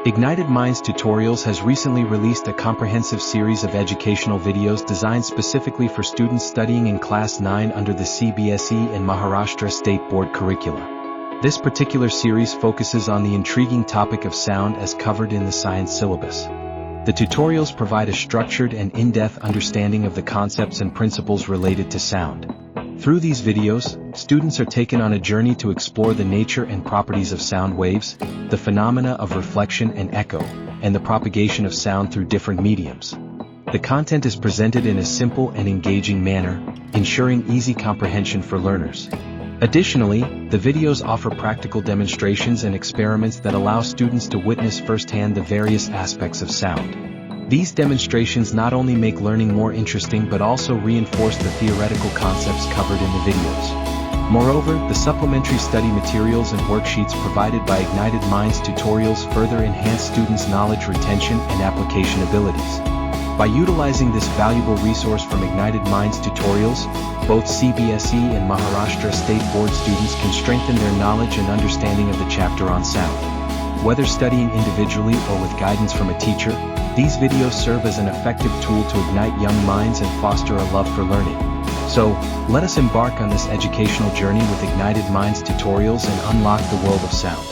Ignited Minds Tutorials has recently released a comprehensive series of educational videos designed specifically for students studying in Class 9 under the CBSE and Maharashtra State Board curricula. This particular series focuses on the intriguing topic of sound as covered in the science syllabus. The tutorials provide a structured and in-depth understanding of the concepts and principles related to sound. Through these videos, students are taken on a journey to explore the nature and properties of sound waves, the phenomena of reflection and echo, and the propagation of sound through different mediums. The content is presented in a simple and engaging manner, ensuring easy comprehension for learners. Additionally, the videos offer practical demonstrations and experiments that allow students to witness firsthand the various aspects of sound. These demonstrations not only make learning more interesting but also reinforce the theoretical concepts covered in the videos. Moreover, the supplementary study materials and worksheets provided by Ignited Minds Tutorials further enhance students' knowledge retention and application abilities. By utilizing this valuable resource from Ignited Minds Tutorials, both CBSE and Maharashtra State Board students can strengthen their knowledge and understanding of the chapter on sound. Whether studying individually or with guidance from a teacher, these videos serve as an effective tool to ignite young minds and foster a love for learning. So, let us embark on this educational journey with Ignited Minds Tutorials and unlock the world of sound.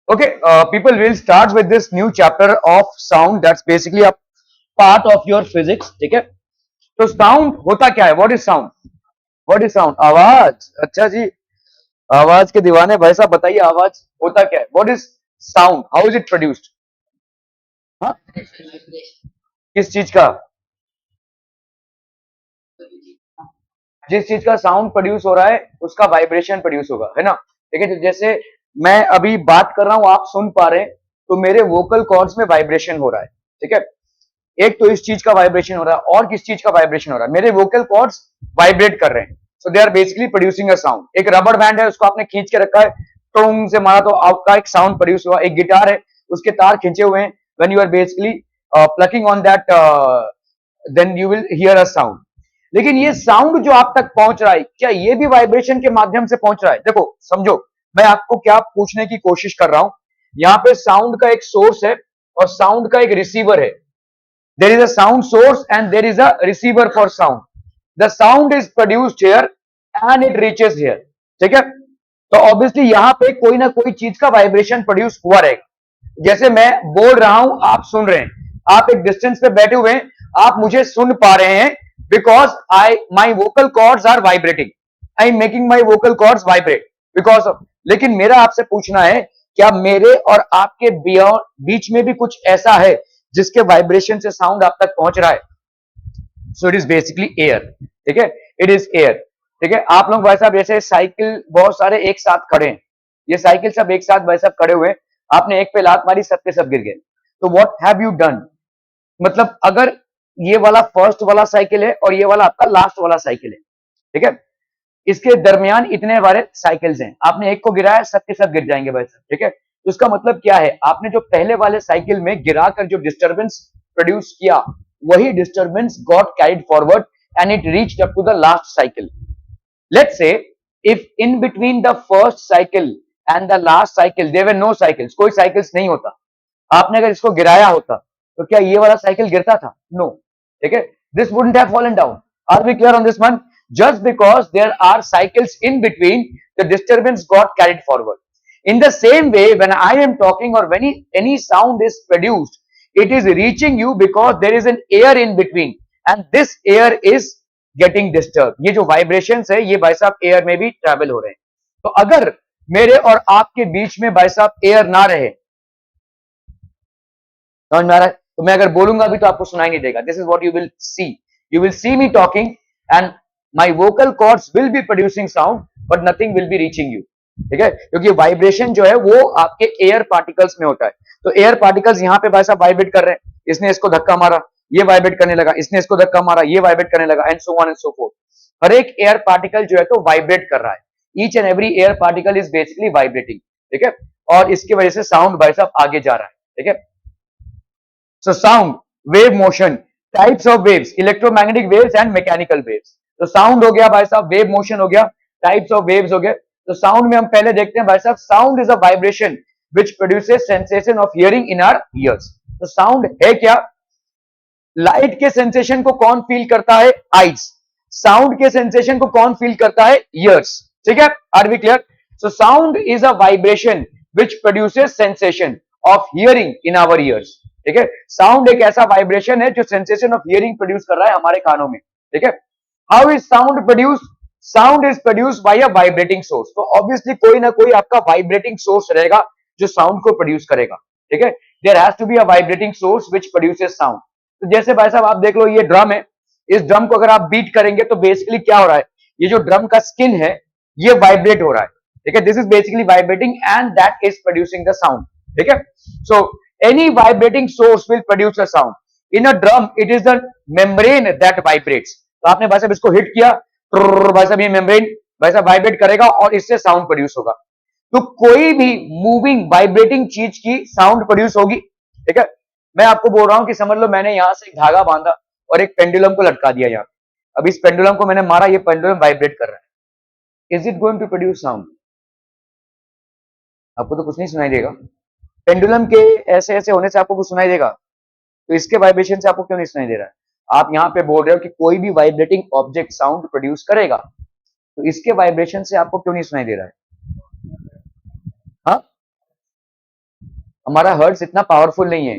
Okay, people will start with this new chapter of sound. That's basically a part of your physics. ठीक है? तो sound होता क्या है? What is sound? What is sound? आवाज. अच्छा जी. आवाज के दीवाने भाई साहब बताइए आवाज होता क्या है? What is sound? How is it produced? हाँ? किस चीज का? जिस चीज का साउंड प्रोड्यूस हो रहा है उसका वाइब्रेशन प्रोड्यूस होगा, है ना? ठीक है, जैसे मैं अभी बात कर रहा हूं, आप सुन पा रहे हैं, तो मेरे वोकल कॉर्ड्स में वाइब्रेशन हो रहा है, ठीक है? एक तो इस चीज का वाइब्रेशन हो रहा है और किस चीज का वाइब्रेशन हो रहा है? मेरे वोकल कॉर्ड्स वाइब्रेट कर रहे हैं, so they are basically producing a sound. एक रबर बैंड है, उसको आपने खींच के रखा है, टोंग से मारा तो आपका एक साउंड प्रोड्यूस हुआ। एक गिटार है, उसके तार खींचे हुए हैं, when you are basically plucking on that, then you will hear a sound. लेकिन ये साउंड जो आप तक पहुंच रहा है, क्या ये भी वाइब्रेशन के माध्यम से पहुंच रहा है? देखो समझो, मैं आपको क्या पूछने की कोशिश कर रहा हूं। यहां पे साउंड का एक सोर्स है और साउंड का एक रिसीवर है। There is a sound source and there is a receiver for sound. The sound is produced here and it reaches here. ठीक है? तो ऑब्वियसली यहां पे कोई ना कोई चीज का वाइब्रेशन प्रोड्यूस हुआ रहेगा। जैसे मैं बोल रहा हूं, आप सुन रहे हैं, आप एक डिस्टेंस पे बैठे हुए हैं, आप मुझे सुन पा रहे हैं, because my vocal cords are vibrating, I am making my vocal cords vibrate because of. लेकिन मेरा आपसे पूछना है, क्या मेरे और आपके बीच में भी कुछ ऐसा है जिसके वाइब्रेशन से साउंड आप तक पहुंच रहा है? So it is basically air, ठीक है? इट इज एयर, ठीक है? आप लोग भाई साहब जैसे साइकिल बहुत सारे एक साथ खड़े हैं, ये साइकिल सब एक साथ भाई साहब खड़े हुए हैं, आपने एक पे लात मारी, सब के सब गिर गए, तो व्हाट हैव यू डन? मतलब अगर ये वाला फर्स्ट वाला साइकिल है और ये वाला आपका लास्ट वाला साइकिल है, ठीक है? इसके दरमियान इतने बारे साइकिल्स हैं, आपने एक को गिराया, सब के सब गिर जाएंगे भाई साहब, ठीक है? तो इसका मतलब क्या है? आपने जो पहले वाले साइकिल में गिराकर जो डिस्टरबेंस प्रोड्यूस किया, वही disturbance got carried forward and it reached up to the last cycle. Let's say if in between the first cycle and the last cycle there were no cycles, कोई cycles नहीं होता, आपने अगर इसको गिराया होता तो क्या ये वाला साइकिल गिरता था? नो, ठीक है? This wouldn't have fallen down. Are we clear on this one? Just because there are cycles in between, the disturbance got carried forward. In the same way, when I am talking or when any sound is produced, it is reaching you because there is an air in between and this air is getting disturbed. ये जो vibrations है, ये भाई साहब air में भी travel हो रहे हैं। तो अगर मेरे और आपके बीच में भाई साहब air ना रहे, समझ में आ रहा है? तो मैं अगर बोलूंगा भी तो आपको सुनाई नहीं देगा। This is what you will see. You will see me talking and my vocal cords will be producing sound but nothing will be reaching you, ठीक है? क्योंकि वाइब्रेशन जो है वो आपके एयर पार्टिकल्स में होता है। तो एयर पार्टिकल्स यहाँ पे भाई साहब वाइब्रेट कर रहे हैं, इसने इसको धक्का मारा, ये वाइब्रेट करने लगा, इसने इसको धक्का मारा, ये वाइब्रेट करने लगा, and so on and so forth. हर एक एयर पार्टिकल जो है तो वाइब्रेट कर रहा है। Each and every air particle is basically vibrating, ठीक है? और इसकी वजह से साउंड भाई साहब आगे जा रहा है, ठीक है? So sound, wave motion, types of waves, electromagnetic waves and mechanical waves. तो साउंड हो गया भाई साहब, वेव मोशन हो गया, टाइप्स ऑफ वेव्स हो गए। तो साउंड में हम पहले देखते हैं भाई साहब, sound is a vibration which produces sensation of hearing in our ears. तो साउंड है क्या? लाइट के सेंसेशन को कौन फील करता है? आईज। साउंड के सेंसेशन को कौन फील करता है? ईयर्स। ठीक है, are we clear? So sound is a vibration which produces sensation of hearing in our ears. ठीक है, साउंड एक ऐसा वाइब्रेशन है जो सेंसेशन ऑफ हियरिंग प्रोड्यूस कर रहा है हमारे कानों में। ठीक है, how is sound produce? Sound is produce by a vibrating source. तो ऑब्वियसली कोई ना कोई आपका वाइब्रेटिंग सोर्स रहेगा जो साउंड को प्रोड्यूस करेगा। ठीक है, there has to be a vibrating source which produces sound. तो जैसे भाई साहब आप देख लो, ये ड्रम है, इस ड्रम को अगर आप बीट करेंगे तो बेसिकली क्या हो रहा है, ये जो ड्रम का स्किन है ये वाइब्रेट हो रहा है। ठीक है, this is basically vibrating and that is producing the sound. ठीक है, so any vibrating source will produce a sound. In a drum it is the membrane that vibrates. तो आपने भाई साहब इसको हिट किया, भाई साहब ये मेम्ब्रेन भाई साहब वाइब्रेट करेगा और इससे साउंड प्रोड्यूस होगा। तो कोई भी मूविंग वाइब्रेटिंग चीज की साउंड प्रोड्यूस होगी। ठीक है, मैं आपको बोल रहा हूं कि समझ लो मैंने यहां से एक धागा बांधा और एक पेंडुलम को लटका दिया यहां। अब इस पेंडुलम को मैंने मारा, ये पेंडुलम वाइब्रेट कर रहा है। Is it going to produce sound? आपको तो कुछ नहीं सुनाई देगा। पेंडुलम के ऐसे ऐसे होने से आपको कुछ सुनाई देगा? तो इसके वाइब्रेशन से आपको क्यों नहीं सुनाई दे रहा है? आप यहां पे बोल रहे हो कि कोई भी वाइब्रेटिंग ऑब्जेक्ट साउंड प्रोड्यूस करेगा, तो इसके वाइब्रेशन से आपको क्यों नहीं सुनाई दे रहा है? हाँ, हमारा हर्ट्ज इतना पावरफुल नहीं है।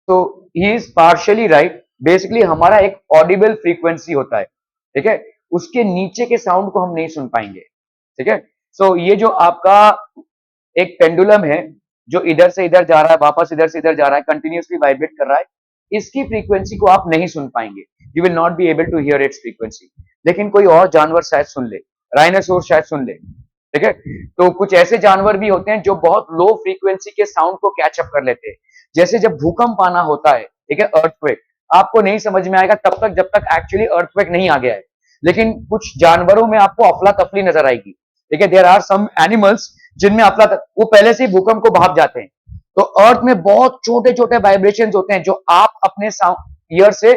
तो he is partially right. Basically हमारा एक ऑडिबल फ्रीक्वेंसी होता है। ठीक है, उसके नीचे के साउंड को हम नहीं सुन पाएंगे। ठीक है, सो ये जो आपका एक पेंडुलम है जो इधर से इधर जा रहा है, वापस इधर से इधर जा रहा है, कंटिन्यूअसली वाइब्रेट कर रहा है, इसकी फ्रीक्वेंसी को आप नहीं सुन पाएंगे। You will not be able to hear its frequency. लेकिन कोई और जानवर शायद सुन ले, राइनोसोर शायद सुन ले। ठीक है, तो कुछ ऐसे जानवर भी होते हैं जो बहुत लो फ्रीक्वेंसी के साउंड को कैच अप कर लेते हैं। जैसे जब भूकंप आना होता है, ठीक है, अर्थक्वेक, आपको नहीं समझ में आएगा तब तक जब तक एक्चुअली अर्थक्वेक नहीं आ गया है। लेकिन कुछ जानवरों में आपको अफला तफली नजर आएगी। ठीक है, देयर आर सम एनिमल्स जिनमें वो पहले से ही भूकंप को भाप जाते हैं। तो अर्थ में बहुत छोटे छोटे वाइब्रेशन होते हैं जो आप अपने ईयर से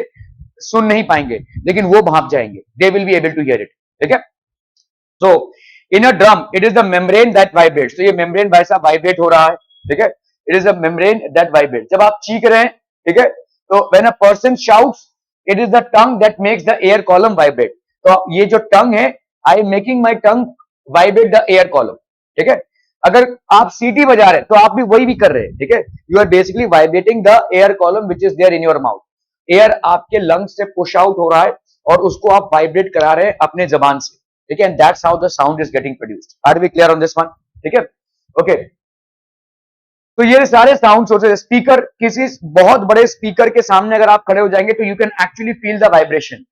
सुन नहीं पाएंगे, लेकिन वो भाप जाएंगे। They will be able to hear it. ठीक है, so in a drum it is the membrane that vibrates. तो ये मेम्ब्रेन भाई साहब वाइब्रेट हो रहा है। ठीक है, it is a membrane that vibrates. जब आप चीख रहे हैं, ठीक है, तो when a person shouts it is the tongue that makes the air column vibrate. तो ये जो टंग है, आई am making my tongue vibrate the air column. ठीक है, अगर आप सीटी बजा रहे हैं तो आप भी वही भी कर रहे हैं। ठीक है, you are basically vibrating the air column which is there in your mouth. Air आपके लंग्स से पुश आउट हो रहा है और उसको आप वाइब्रेट करा रहे हैं अपने जबान से। ठीक है, and that's how the sound is getting produced. Are we clear on this one? ठीक है, ओके। तो ये सारे साउंड सोर्सेज, स्पीकर, किसी बहुत बड़े स्पीकर के सामने अगर आप खड़े हो जाएंगे तो you can actually feel the vibration.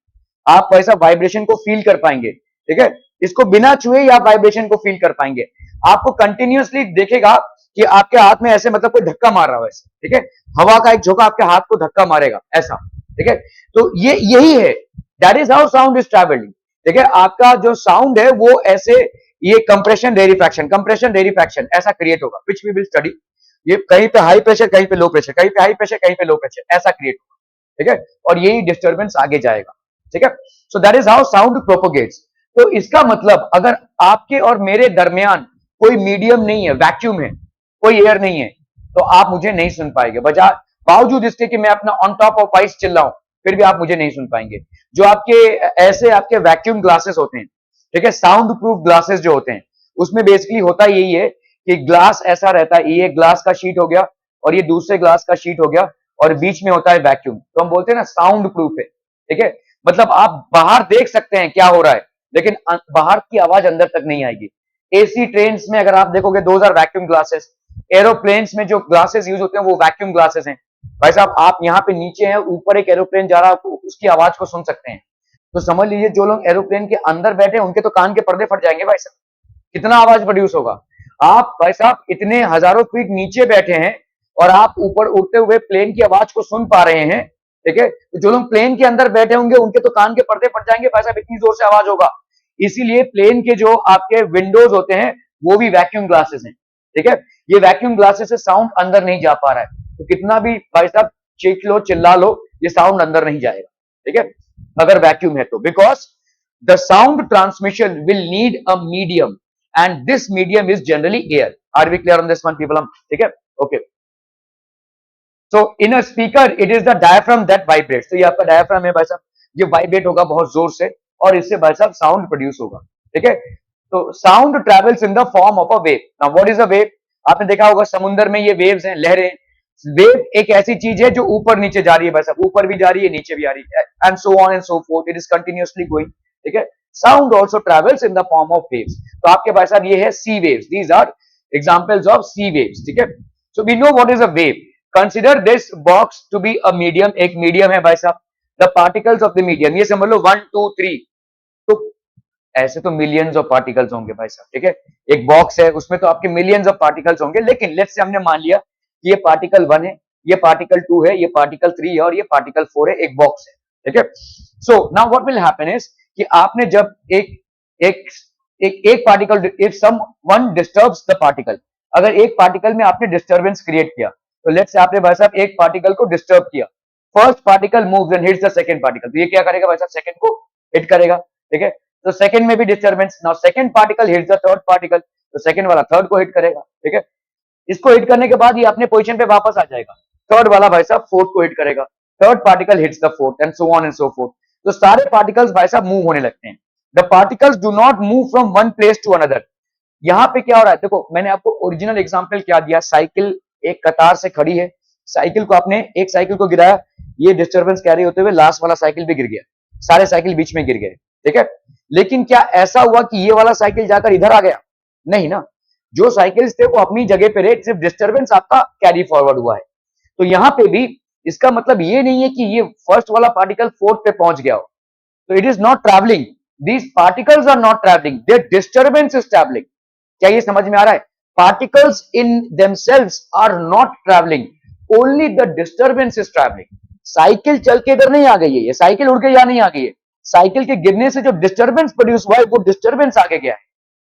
आप वैसा वाइब्रेशन को फील कर पाएंगे। ठीक है, इसको बिना छुए ही आप वाइब्रेशन को फील कर पाएंगे। आपको कंटिन्यूअसली देखेगा कि आपके हाथ में ऐसे मतलब कोई धक्का मार रहा है वैसे। ठीक है, हवा का एक झोंका आपके हाथ को धक्का मारेगा ऐसा। ठीक है, तो ये यही है, that is how sound is travelling. ठीक है, आपका जो साउंड है वो ऐसे, ये कंप्रेशन रेरिफैक्शन ऐसा क्रिएट होगा, विच वी विल स्टडी। ये कहीं पे हाई प्रेशर, कहीं पे लो प्रेशर, कहीं पे हाई प्रेशर, कहीं पे लो प्रेशर, ऐसा क्रिएट होगा। ठीक है, और यही डिस्टर्बेंस आगे जाएगा। ठीक है, so that is how sound propagates. तो इसका मतलब अगर आपके और मेरे दरमियान कोई मीडियम नहीं है, वैक्यूम है, कोई एयर नहीं है, तो आप मुझे नहीं सुन पाएंगे। बावजूद इसके कि मैं अपना ऑन टॉप ऑफ वाइस चिल्लाऊं, फिर भी आप मुझे नहीं सुन पाएंगे। जो आपके ऐसे आपके वैक्यूम ग्लासेस होते हैं, ठीक है, साउंड प्रूफ ग्लासेस जो होते हैं, उसमें बेसिकली होता यही है कि ग्लास ऐसा रहता है, ये ग्लास का शीट हो गया और ये दूसरे ग्लास का शीट हो गया और बीच में होता है वैक्यूम। तो हम बोलते हैं ना साउंड प्रूफ है। ठीक है, मतलब आप बाहर देख सकते हैं क्या हो रहा है, लेकिन बाहर की आवाज अंदर तक नहीं आएगी। एसी ट्रेन में अगर आप देखोगे, those are vacuum glasses. Aeroplanes में जो ग्लासेस यूज होते हैं वो वैक्यूम ग्लासेस हैं। भाई साहब आप यहाँ पे नीचे हैं, ऊपर एक एरोप्लेन जा रहा है, उसकी आवाज को सुन सकते हैं। तो समझ लीजिए जो लोग एरोप्लेन के अंदर बैठे हैं उनके तो कान के पर्दे फट जाएंगे भाई साहब, कितना आवाज प्रोड्यूस होगा। आप भाई साहब इतने हजारों फीट नीचे बैठे हैं और आप ऊपर उड़ते हुए प्लेन की आवाज को सुन पा रहे हैं। ठीक है, तो जो लोग प्लेन के अंदर बैठे होंगे उनके तो कान के पर्दे फट जाएंगे भाई साहब, इतनी जोर से आवाज होगा। इसीलिए प्लेन के जो आपके विंडोज होते हैं वो भी वैक्यूम ग्लासेस हैं। ठीक है, ये वैक्यूम ग्लासेस से साउंड अंदर नहीं जा पा रहा है, तो कितना भी भाई साहब चीख लो चिल्ला लो, ये साउंड अंदर नहीं जाएगा। ठीक है, अगर वैक्यूम है तो, because the sound transmission will need a medium, and this medium is generally air. Are we clear on this one, people? ठीक है? Okay. So in a speaker, it is the diaphragm that vibrates. तो ये आपका diaphragm है भाई साहब, ये vibrate होगा बहुत जोर से और इससे भाई साहब साउंड प्रोड्यूस होगा. ठीक है? तो sound travels in the form of a wave. Now what is a wave? आपने देखा होगा समुद्र में ये वेव्स हैं, लहरें. वेव एक ऐसी चीज है जो ऊपर नीचे जा रही है भाई साहब, ऊपर भी जा रही है, नीचे भी आ रही है, and so on and so forth. It is continuously going. ठीक है? Sound also travels in the form of waves. तो आपके भाई साहब ये है sea waves. These are examples of sea waves. ठीक है? So we know what is a wave. Consider this box to be a medium. एक मीडियम है भाई साहब. The particles of the medium, ये समझ लो 1 2 3. तो ऐसे तो मिलियंस ऑफ पार्टिकल्स होंगे भाई साहब. ठीक है? एक बॉक्स है, उसमें तो आपके मिलियंस ऑफ पार्टिकल्स होंगे, लेकिन लेट्स से हमने मान लिया कि ये पार्टिकल 1 है, ये पार्टिकल 2 है, ये पार्टिकल 3 है और ये पार्टिकल 4 है. एक बॉक्स है. ठीक है? So now what will happen is कि आपने जब एक एक एक particle, if someone disturbs the particle, अगर एक पार्टिकल में आपने डिस्टर्बेंस क्रिएट किया, तो लेट्स से आपने भाई साहब एक पार्टिकल को डिस्टर्ब किया, first particle moves and hits the second particle, तो ये क्या करेगा भाई साहब? सेकंड को हिट करेगा. ठीक है? तो सेकंड में भी disturbance. Now second particle hits the third particle, तो सेकंड वाला थर्ड को हिट करेगा. ठीक है? इसको हिट करने के बाद ये अपने पोजीशन पे वापस आ जाएगा. थर्ड वाला भाई साहब फोर्थ को हिट करेगा, third particle hits the fourth, and so on and so forth. तो सारे पार्टिकल्स भाई साहब मूव होने लगते हैं. The particles do not move from one place to another. यहां पे क्या हो रहा है? देखो मैंने आपको ओरिजिनल एग्जांपल क्या दिया. साइकिल एक कतार से खड़ी है, साइकिल को आपने एक साइकिल को गिराया, ये डिस्टर्बेंस कैरी होते हुए लास्ट वाला साइकिल भी गिर गया, सारे साइकिल बीच में गिर गए. ठीक है? लेकिन क्या ऐसा हुआ कि ये वाला साइकिल जाकर इधर आ गया? नहीं ना. जो साइकिल्स थे वो अपनी जगह पे रहे, सिर्फ डिस्टर्बेंस आपका कैरी फॉरवर्ड हुआ है. तो यहां पे भी इसका मतलब ये नहीं है कि ये फर्स्ट वाला पार्टिकल फोर्थ पे पहुंच गया हो. तो it is not travelling. These particles are not travelling, their disturbance is travelling. क्या ये समझ में आ रहा है? Particles in themselves are not travelling, only the disturbance is travelling. Cycle चल के इधर नहीं आ गई है, ये साइकिल उड़ के यहां नहीं आ गई है. साइकिल के गिरने से जो डिस्टर्बेंस प्रोड्यूस हुआ है वो डिस्टर्बेंस आगे गया है.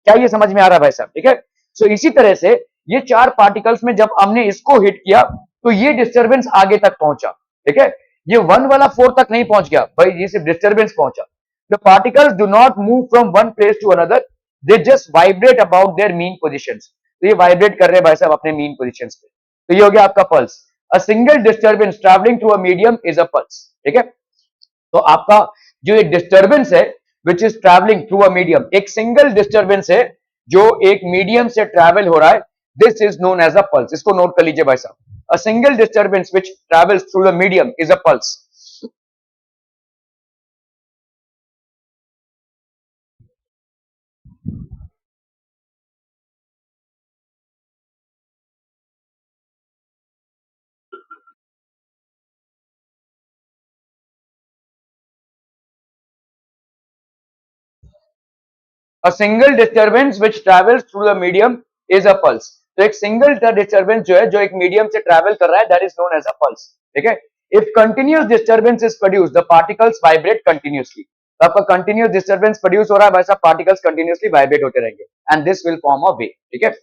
क्या ये समझ में आ रहा है भाई साहब? ठीक है? सो इसी तरह से ये चार पार्टिकल्स में जब हमने इसको हिट किया तो ये डिस्टर्बेंस आगे तक पहुंचा. ठीक है? ये 1 वाला 4 तक नहीं पहुंच गया भाई, ये सिर्फ डिस्टर्बेंस पहुंचा. The particles do not move from one place to another, they just vibrate about their mean positions. तो ये वाइब्रेट कर रहे हैं भाई साहब अपने मीन पोजीशंस पे. तो ये हो गया आपका pulse. A single disturbance travelling through a medium is a pulse. ठीक है? तो आपका जो एक डिस्टर्बेंस है which is travelling through a medium, एक सिंगल डिस्टर्बेंस है जो एक मीडियम से ट्रैवल हो रहा है, this is known as a pulse. इसको नोट कर लीजिए भाई साहब. A single disturbance which travels through the medium is a pulse. A single disturbance which travels through the medium is a pulse. तो एक सिंगल डिस्टर्बेंस जो है, जो एक मीडियम से ट्रैवल कर रहा है, that is known as a pulse. ठीक है? If continuous disturbance is produce, the particles vibrate continuously. तो आपका कंटिन्यूअस डिस्टर्बेंस प्रोड्यूस हो रहा है, वैसा पार्टिकल्स कंटिन्यूअसली वाइब्रेट होते रहेंगे, and this will form a wave. ठीक है?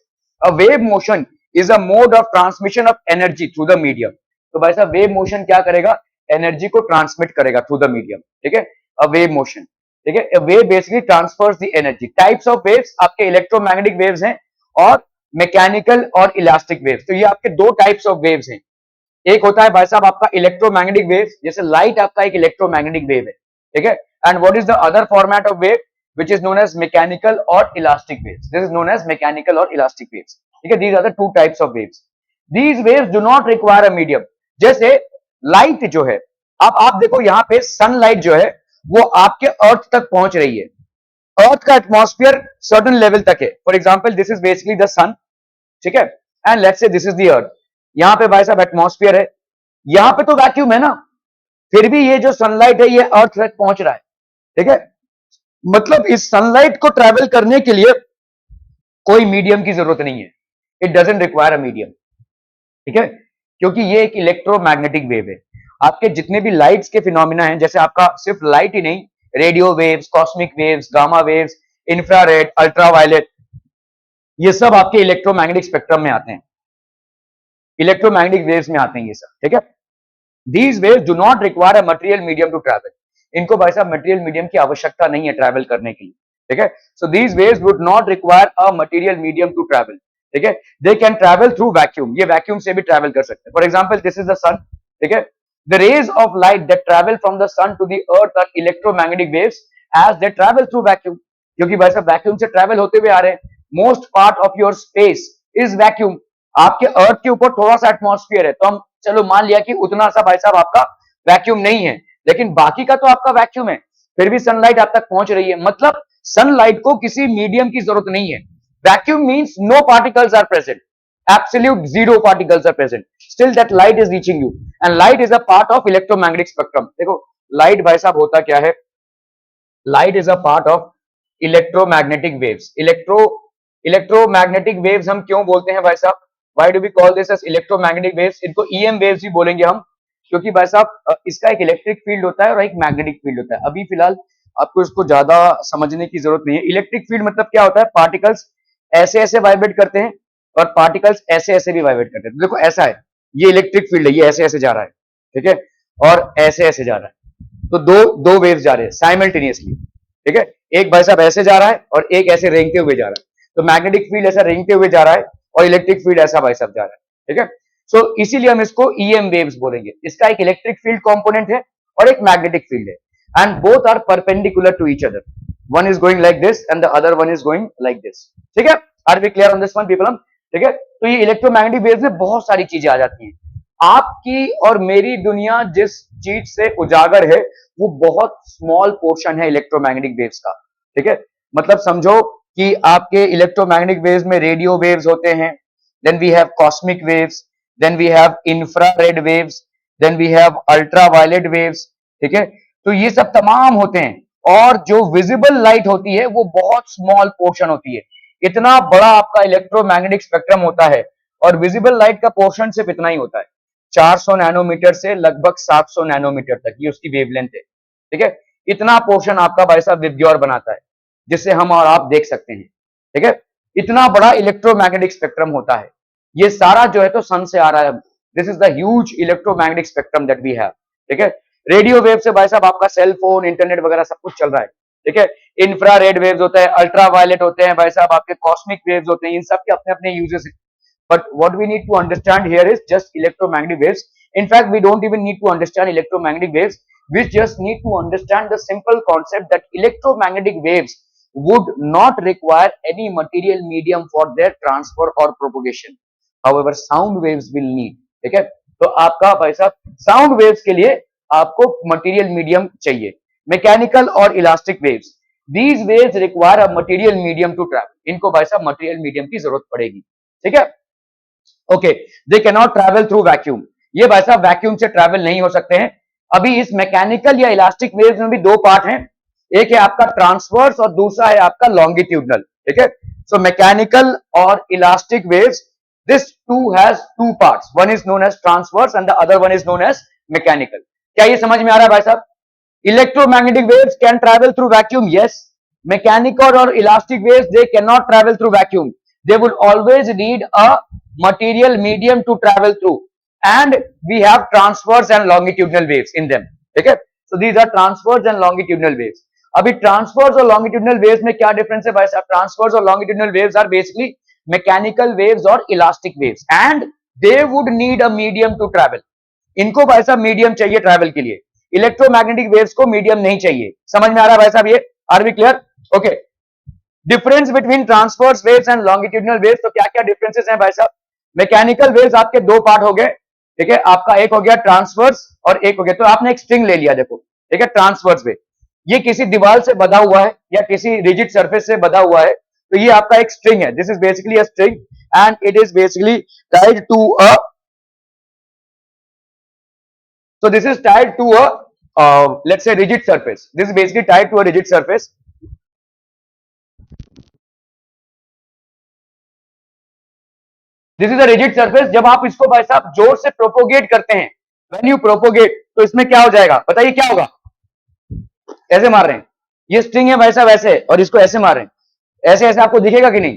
A wave motion is a mode of transmission of energy through the medium. तो भाई साहब वेव मोशन क्या करेगा? एनर्जी को ट्रांसमिट करेगा थ्रू द मीडियम. ठीक है? A wave motion. ठीक है? Wave basically transverse the energy. Types of waves आपके इलेक्ट्रोमैग्नेटिक वेव्स हैं और मैकेनिकल और इलास्टिक वेव्स. तो ये आपके दो टाइप्स ऑफ वेव्स हैं. एक होता है भाई साहब आपका इलेक्ट्रोमैग्नेटिक वेव्स, जैसे लाइट आपका एक इलेक्ट्रोमैग्नेटिक वेव है. ठीक है? And what is the other format of wave which is known as mechanical or elastic waves. This is known as mechanical or elastic waves. ठीक है? These are the two types of waves. These waves do not require a medium. जैसे light जो है, अब आप देखो यहां पे सनलाइट जो है वो आपके अर्थ तक पहुंच रही है. अर्थ का एटमॉस्फेयर सर्टेन लेवल तक है. For example this is basically the sun. ठीक है? And let's say this is the earth. यहां पे भाई साहब एटमॉस्फेयर है, यहां पे तो वैक्यूम है ना, फिर भी ये जो सनलाइट है ये अर्थ तक पहुंच रहा है. ठीक है? मतलब इस सनलाइट को ट्रैवल करने के लिए कोई मीडियम की जरूरत नहीं है. It doesn't require a medium. ठीक है? क्योंकि ये एक इलेक्ट्रोमैग्नेटिक वेव है. आपके जितने भी लाइट्स के फिनोमिना हैं, जैसे आपका सिर्फ लाइट ही नहीं, radio waves, cosmic waves, gamma waves, infrared, ultraviolet, ये सब आपके इलेक्ट्रोमैग्नेटिक स्पेक्ट्रम में आते हैं, इलेक्ट्रोमैग्नेटिक वेव्स में आते हैं ये सब. ठीक है? These waves do not require a material medium to travel. इनको भाई साहब मटेरियल मीडियम की आवश्यकता नहीं है ट्रैवल करने के लिए, ठीक है। So these waves would not require a material medium to travel, ठीक है। They can travel through vacuum, ये वैक्यूम से भी ट्रैवल कर सकते हैं। For example this is the sun, ठीक है। The rays of light that travel from the sun to the earth are electromagnetic waves as they travel through vacuum, क्योंकि भाई साहब वैक्यूम से ट्रैवल होते हुए आ रहे हैं। Most part of your space is vacuum, आपके अर्थ के ऊपर थोड़ा सा एटमॉस्फेयर है, तो हम चलो मान लिया कि उतना सा भाई साहब आपका वैक्यूम नहीं है, लेकिन बाकी का तो आपका वैक्यूम है, फिर भी सनलाइट आप तक पहुंच रही है, मतलब सनलाइट को किसी मीडियम की जरूरत नहीं है। Vacuum means no particles are present, absolute zero particles are present, still that light is reaching you, and light is a part of electromagnetic spectrum। देखो लाइट भाई साहब होता क्या है, light is a part of electromagnetic waves. Electromagnetic waves हम क्यों बोलते हैं भाई साहब, why do we call this as electromagnetic waves, इनको ईएम वेव्स भी बोलेंगे हम, क्योंकि भाई साहब इसका एक इलेक्ट्रिक फील्ड होता है और एक मैग्नेटिक फील्ड होता है। अभी फिलहाल आपको इसको ज्यादा समझने की जरूरत नहीं है। इलेक्ट्रिक फील्ड मतलब क्या होता है, पार्टिकल्स ऐसे ऐसे वाइब्रेट करते हैं और पार्टिकल्स ऐसे ऐसे भी वाइब्रेट करते हैं। देखो ऐसा है, ये इलेक्ट्रिक फील्ड है, ये ऐसे ऐसे जा रहा है, ठीक है, और ऐसे ऐसे जा रहा है, तो दो वेव्स जा रहे हैं साइमल्टेनियसली, ठीक है। एक भाई साहब ऐसे जा रहा है और एक ऐसे रेंगते हुए जा रहा है, तो मैग्नेटिक फील्ड ऐसा रेंगते हुए जा रहा है और इलेक्ट्रिक फील्ड ऐसा भाई साहब जा रहा है, ठीक है। सो इसीलिए हम इसको ईएम वेव्स बोलेंगे। इसका एक इलेक्ट्रिक फील्ड कंपोनेंट है और एक मैग्नेटिक फील्ड है, and both are perpendicular to each other, one is going like this and the other one is going like this, ठीक है। Are we clear on this one people, ठीक है। तो ये इलेक्ट्रोमैग्नेटिक वेव्स में बहुत सारी चीजें आ जाती हैं। आपकी और मेरी दुनिया जिस चीज से उजागर है वो बहुत स्मॉल पोर्शन है इलेक्ट्रोमैग्नेटिक वेव्स का, ठीक है। मतलब समझो कि आपके इलेक्ट्रोमैग्नेटिक वेव्स में रेडियो वेव्स होते हैं, then we have cosmic waves, then we have infrared waves, then we have ultraviolet waves, ठीक है। तो ये सब तमाम होते हैं, और जो विजिबल लाइट होती है वो बहुत स्मॉल पोर्शन होती है। इतना बड़ा आपका इलेक्ट्रोमैग्नेटिक स्पेक्ट्रम होता है और विजिबल लाइट का पोर्शन सिर्फ इतना ही होता है, 400 नैनोमीटर से लगभग 700 नैनोमीटर तक, ये उसकी वेवलेंथ है, ठीक है। इतना पोर्शन आपका भाई साहब विबग्योर बनाता है, जिससे हम और आप देख सकते हैं, ठीक है। इतना बड़ा इलेक्ट्रोमैग्नेटिक स्पेक्ट्रम होता है, ये सारा जो है तो सन से आ रहा है। This is the huge electromagnetic spectrum that we have, ठीक है। रेडियो वेव से भाई साहब आपका सेल फोन, इंटरनेट वगैरह सब कुछ चल रहा है, ठीक है। इंफ्रारेड वेव्स होता है, अल्ट्रावायलेट होते हैं भाई साहब, आपके कॉस्मिक वेव्स होते हैं, इन सब के अपने अपने यूजेस हैं। But what we need to understand here is just electromagnetic waves. In fact, we don't even need to understand electromagnetic waves. We just need to understand the simple concept that electromagnetic waves would not require any material medium for their transfer or propagation. However, sound waves will need. ठीक है, तो आपका भाई साहब sound waves के लिए आपको material medium चाहिए। मैकेनिकल और elastic waves, these waves require a material medium to travel. इनको भाई साहब मटेरियल मीडियम की जरूरत पड़ेगी, ठीक है। Okay, they can not travel through vacuum, ये भाई साहब वैक्यूम से ट्रैवल नहीं हो सकते हैं। अभी इस मैकेनिकल या इलास्टिक वेव्स में भी दो पार्ट हैं, एक है आपका ट्रांसवर्स और दूसरा है आपका लॉन्गिट्यूडनल, ठीक है। सो मैकेनिकल और elastic waves, this too has two parts, one is known as transverse and the other one is known as mechanical. क्या ये समझ में आ रहा है भाई साहब? Electromagnetic waves can travel through vacuum, yes. Mechanical और elastic waves they can not travel through vacuum, they would always need a material medium to travel through, and we have transverse and longitudinal waves in them, ठीक है। so these are transverse and longitudinal waves। अभी transverse और longitudinal waves में क्या difference है भाई साहब? transverse और longitudinal waves are basically mechanical waves और elastic waves, and they would need a medium to travel। इनको भाई साहब मीडियम चाहिए ट्रैवल के लिए, इलेक्ट्रोमैग्नेटिक वेव्स को मीडियम नहीं चाहिए। समझ में आ रहा है भाई साहब ये? Are we clear? Okay, difference between transverse waves and longitudinal waves, तो क्या क्या डिफरेंसेस हैं भाई साहब? मैकेनिकल वेव्स आपके दो पार्ट हो गए, ठीक है। आपका एक हो गया ट्रांसवर्स और एक हो गया, तो आपने एक स्ट्रिंग ले लिया, देखो, ठीक है। ट्रांसवर्स वेव ये किसी दीवार से बंधा हुआ है या किसी रिजिड सरफेस से बंधा हुआ है, तो ये आपका एक स्ट्रिंग है। This is basically a string and it is basically tied to a, so this is tied to a let's say rigid surface, this is basically tied to a rigid surface। This is a rigid surface. जब आप इसको भाई साहब जोर से propagate करते हैं, when you propagate, तो इसमें क्या हो जाएगा बताइए, क्या होगा? ऐसे मार रहे हैं, ये स्ट्रिंग है भाई साहब ऐसे, और इसको ऐसे मार रहे हैं, ऐसे ऐसे आपको दिखेगा कि नहीं?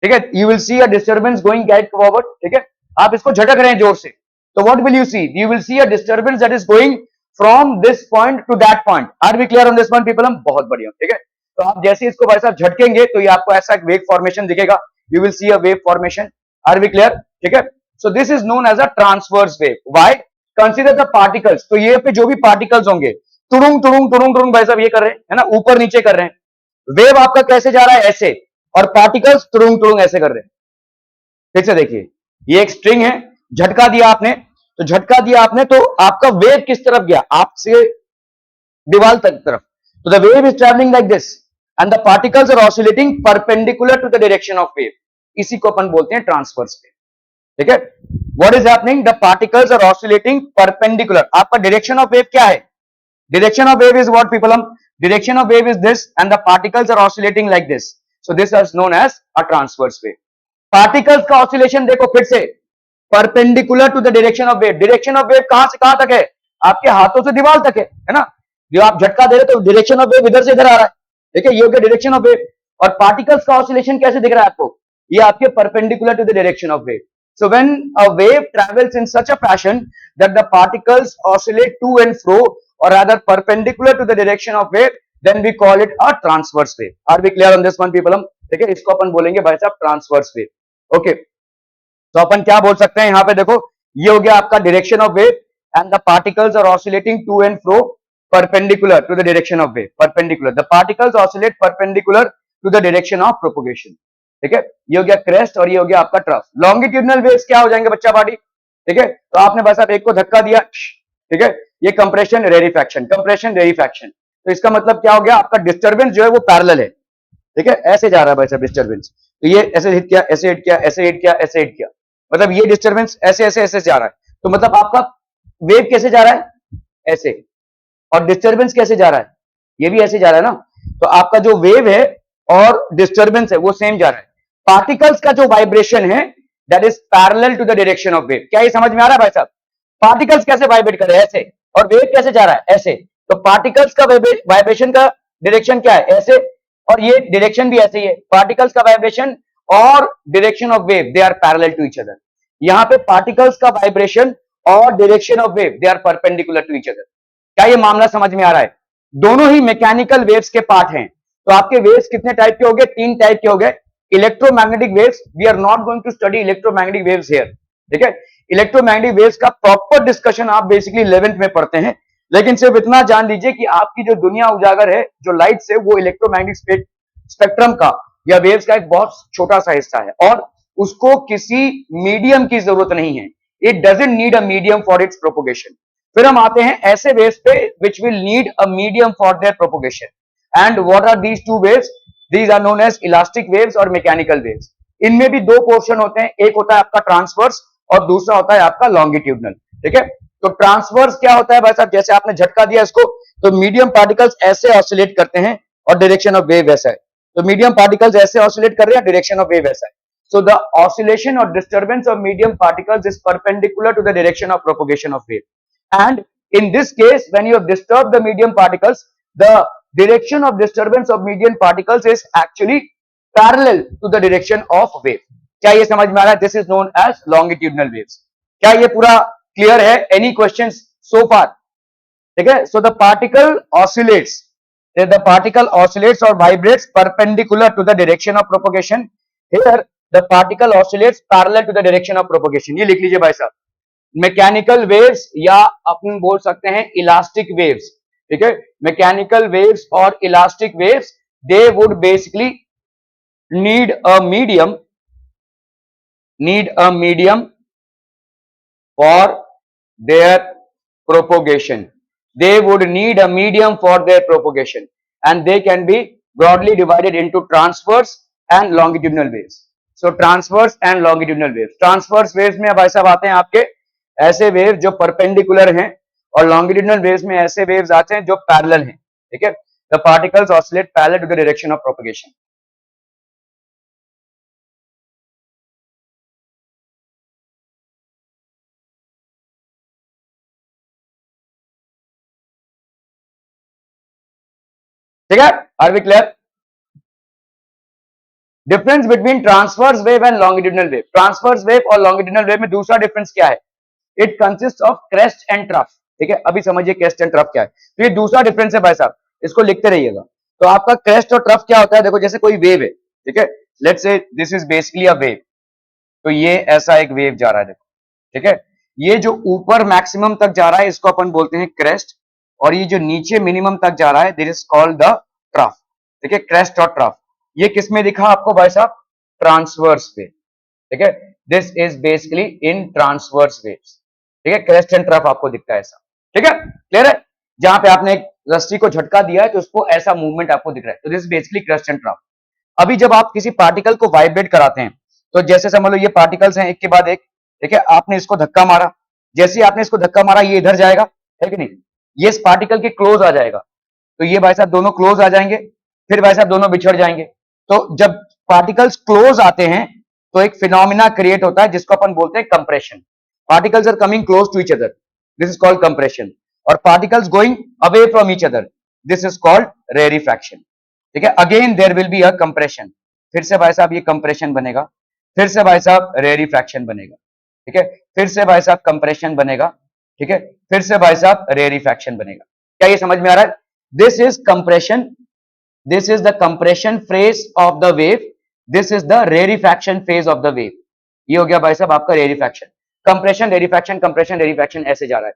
ठीक है, you will see a disturbance going get forward, ठीक है। आप इसको झटक रहे हैं जोर से, तो what will you see? You will see a disturbance that is going from this point to that point. Are we clear on this one people? हम बहुत बढ़िया, ठीक है। तो आप जैसे इसको भाई साहब झटकेंगे तो ये आपको ऐसा एक वेव फॉर्मेशन दिखेगा, you will see a wave formation. Are we clear? ठीक है। So this is known as a transverse wave. Why? Consider the particles. तो ये पे जो भी पार्टिकल्स होंगे तुड़ुंग टुड़ुंग टुड़ुंग टुड़ुंग भाई साहब ये कर रहे हैं, है ना, ऊपर नीचे कर रहे हैं। वेव आपका कैसे जा रहा है? ऐसे, और पार्टिकल्स टुड़ुंग टुड़ुंग ऐसे कर रहे हैं। फिर से देखिए, ये एक स्ट्रिंग है, झटका दिया आपने, तो झटका दिया आपने तो आपका वेव किस तरफ गया? आपसे दीवार तक तरफ। तो the wave is travelling like this and the particles are oscillating perpendicular to the direction of wave. इसी को अपन बोलते हैं ट्रांसवर्स वेव, ठीक है। What is happening? The particles are oscillating perpendicular. आपका डायरेक्शन ऑफ वेव क्या है? Direction of wave is what people? Direction of wave is this and the particles are oscillating like this. So this is known as a transverse wave. Particles का oscillation देखो फिर से perpendicular to the direction of wave. Direction of wave कहां से कहां तक है? आपके हाथों से दीवार तक है ना। जो आप झटका दे रहे तो डायरेक्शन ऑफ वेव इधर से इधर आ रहा है, ठीक है, ये हो गया डायरेक्शन ऑफ वेव। और पार्टिकल्स का ऑसिलेशन कैसे दिख रहा है आपको? ये आपके perpendicular to the direction of wave. So when a wave travels in such a fashion that the particles oscillate to and fro or rather perpendicular to the direction of wave, then we call it a transverse wave. Are we clear on this one people? ठीक है, इसको अपन बोलेंगे भाई साहब transverse wave. Okay, तो अपन क्या बोल सकते हैं यहाँ पे देखो, ये हो गया आपका direction of wave and the particles are oscillating to and fro perpendicular to the direction of wave. Perpendicular, the particles oscillate perpendicular to the direction of propagation, ठीक है। ये हो गया क्रेस्ट और ये हो गया आपका ट्रफ। लॉन्गिट्यूडनल वेव्स क्या हो जाएंगे बच्चा पार्टी? ठीक है, तो आपने बस आप एक को धक्का दिया, ठीक है, ये कंप्रेशन रेरिफैक्शन, कंप्रेशन रेरिफैक्शन। तो इसका मतलब क्या हो गया? आपका डिस्टर्बेंस जो है वो पैरेलल है, ठीक है, ऐसे जा रहा है भाई साहब डिस्टर्बेंस। तो ये ऐसे हिट किया, ऐसे हिट किया, ऐसे हिट किया, ऐसे हिट किया, मतलब ये डिस्टर्बेंस ऐसे ऐसे ऐसे जा रहा है। तो मतलब आपका वेव कैसे जा रहा है? ऐसे। और डिस्टर्बेंस कैसे जा रहा है? ये भी ऐसे जा रहा है ना। तो आपका जो वेव है और डिस्टर्बेंस है वो सेम जा रहा है। पार्टिकल्स का जो वाइब्रेशन है that is parallel to the direction of wave. क्या ये समझ में आ रहा है भाई साहब? पार्टिकल्स कैसे वाइब्रेट कर रहे हैं? ऐसे, और वेव कैसे जा रहा है? ऐसे। तो पार्टिकल्स का वाइब्रेशन का डायरेक्शन क्या है? ऐसे, और ये डायरेक्शन भी ऐसे ही है। पार्टिकल्स का वाइब्रेशन और direction of wave they are parallel to each other. यहां पे पार्टिकल्स का वाइब्रेशन और direction of wave they are perpendicular to each other. क्या ये मामला समझ में आ रहा है? दोनों ही मैकेनिकल वेव्स के पार्ट हैं। तो आपके वेव्स कितने टाइप के हो गए? 3 टाइप के हो गए। Electromagnetic waves, we are not going to study electromagnetic waves here, ठीक है। इलेक्ट्रोमैग्नेटिक वेव्स का प्रॉपर डिस्कशन आप बेसिकली 11th में पढ़ते हैं, लेकिन सिर्फ इतना जान लीजिए कि आपकी जो दुनिया उजागर है, जो लाइट्स है, वो इलेक्ट्रोमैग्नेटिक स्पेक्ट्रम का या वेव्स का एक बहुत छोटा सा हिस्सा है और उसको किसी मीडियम की जरूरत नहीं है। It doesn't need a medium for its propagation. फिर हम आते हैं ऐसे वेव्स पे which will need a medium for their propagation. And what are these two waves? These are known as elastic waves और मैकेनिकल वेव्स। इनमें भी दो पोर्शन होते हैं, एक होता है आपका ट्रांसवर्स और दूसरा होता है आपका लॉन्गिट्यूडनल, ठीक है। तो ट्रांसवर्स क्या होता है भाई साहब? जैसे आपने झटका दिया इसको, तो मीडियम पार्टिकल्स ऐसे ऑसिलेट करते हैं और डायरेक्शन ऑफ वेव वैसा है। तो मीडियम पार्टिकल्स ऐसे ऑसिलेट कर रहे हैं, डायरेक्शन ऑफ वेव वैसा है। So the oscillation or disturbance of medium particles is perpendicular to the direction of propagation of wave. And in this case, when you have disturbed the medium particles, the direction of disturbance of medium particles is actually parallel to the direction of wave. क्या ये समझ में आ रहा है? This is known as longitudinal waves. क्या ये पूरा clear है? Any questions so far? ठीक है? So the particle oscillates. The particle oscillates or vibrates perpendicular to the direction of propagation. Here the particle oscillates parallel to the direction of propagation. ये लिख लीजिए भाई साहब, मैकेनिकल वेव्स या अपन बोल सकते हैं इलास्टिक वेव्स, ठीक है। मैकेनिकल वेव्स और elastic waves they would basically need a medium for their propagation. They would need a medium for their propagation and they can be broadly divided into transverse and longitudinal waves. So transverse and longitudinal waves. Transverse waves में भाई साहब आते हैं आपके ऐसे wave जो perpendicular हैं और longitudinal waves में ऐसे वेव्स आते हैं जो पैरेलल हैं, ठीक है। The particles oscillate parallel to the direction of propagation. ठीक है, are we clear? Difference between transverse wave and longitudinal wave. Transverse wave और लॉन्गिट्यूडनल वेव में दूसरा डिफरेंस क्या है? It consist of crest and trough. ठीक है, अभी समझिए क्रेस्ट एंड ट्रफ क्या है। तो ये दूसरा डिफरेंस है भाई साहब, इसको लिखते रहिएगा। तो आपका क्रेस्ट और ट्रफ क्या होता है, देखो जैसे कोई वेव है, ठीक है, let's say this is basically a wave, तो ये ऐसा एक वेव जा रहा है, देखो, ठीक है, ये जो ऊपर मैक्सिमम तक जा रहा है इसको अपन बोलते हैं क्रेस्ट, और ये जो नीचे मिनिमम तक जा रहा है this is called the trough, ठीक है, क्रेस्ट और ट्रफ। ये किस में दिखा आपको भाई साहब, ट्रांसवर्स वेव, ठीक है, this is basically in transverse waves, ठीक है, क्रेस्ट एंड ट्रफ आपको दिखता है ऐसा, ठीक है, क्लियर है, जहां पे आपने एक रस्सी को झटका दिया है तो उसको ऐसा मूवमेंट आपको दिख रहा है, तो this is basically crest and trough. अभी जब आप किसी पार्टिकल को वाइब्रेट कराते हैं, तो जैसे समझ लो ये पार्टिकल्स हैं एक के बाद एक, ठीक है, आपने इसको धक्का मारा, जैसे ही आपने इसको धक्का मारा ये इधर जाएगा, है कि नहीं, ये इस पार्टिकल के क्लोज आ जाएगा, तो ये भाई साहब दोनों क्लोज आ जाएंगे, फिर भाई साहब दोनों बिछड़ जाएंगे। तो जब पार्टिकल्स क्लोज आते हैं तो एक फिनोमिना क्रिएट होता है जिसको अपन बोलते हैं compression. Particles are coming close to each other, this is called compression, और particles going away from each other, this is called rarefaction, ठीक है, again there will be a compression, फिर से भाई साहब ये कंप्रेशन बनेगा, फिर से भाई साहब रेरिफैक्शन बनेगा, ठीक है, फिर से भाई साहब कंप्रेशन बनेगा, ठीक है, फिर से भाई साहब रेरिफैक्शन बनेगा। क्या ये समझ में आ रहा है? This is compression, this is the compression phase of the wave, this is the rarefaction phase of the wave. ये हो गया भाई साहब आपका रेरिफैक्शन, कंप्रेशन कंप्रेशन रेरिफैक्शन ऐसे जा रहा है।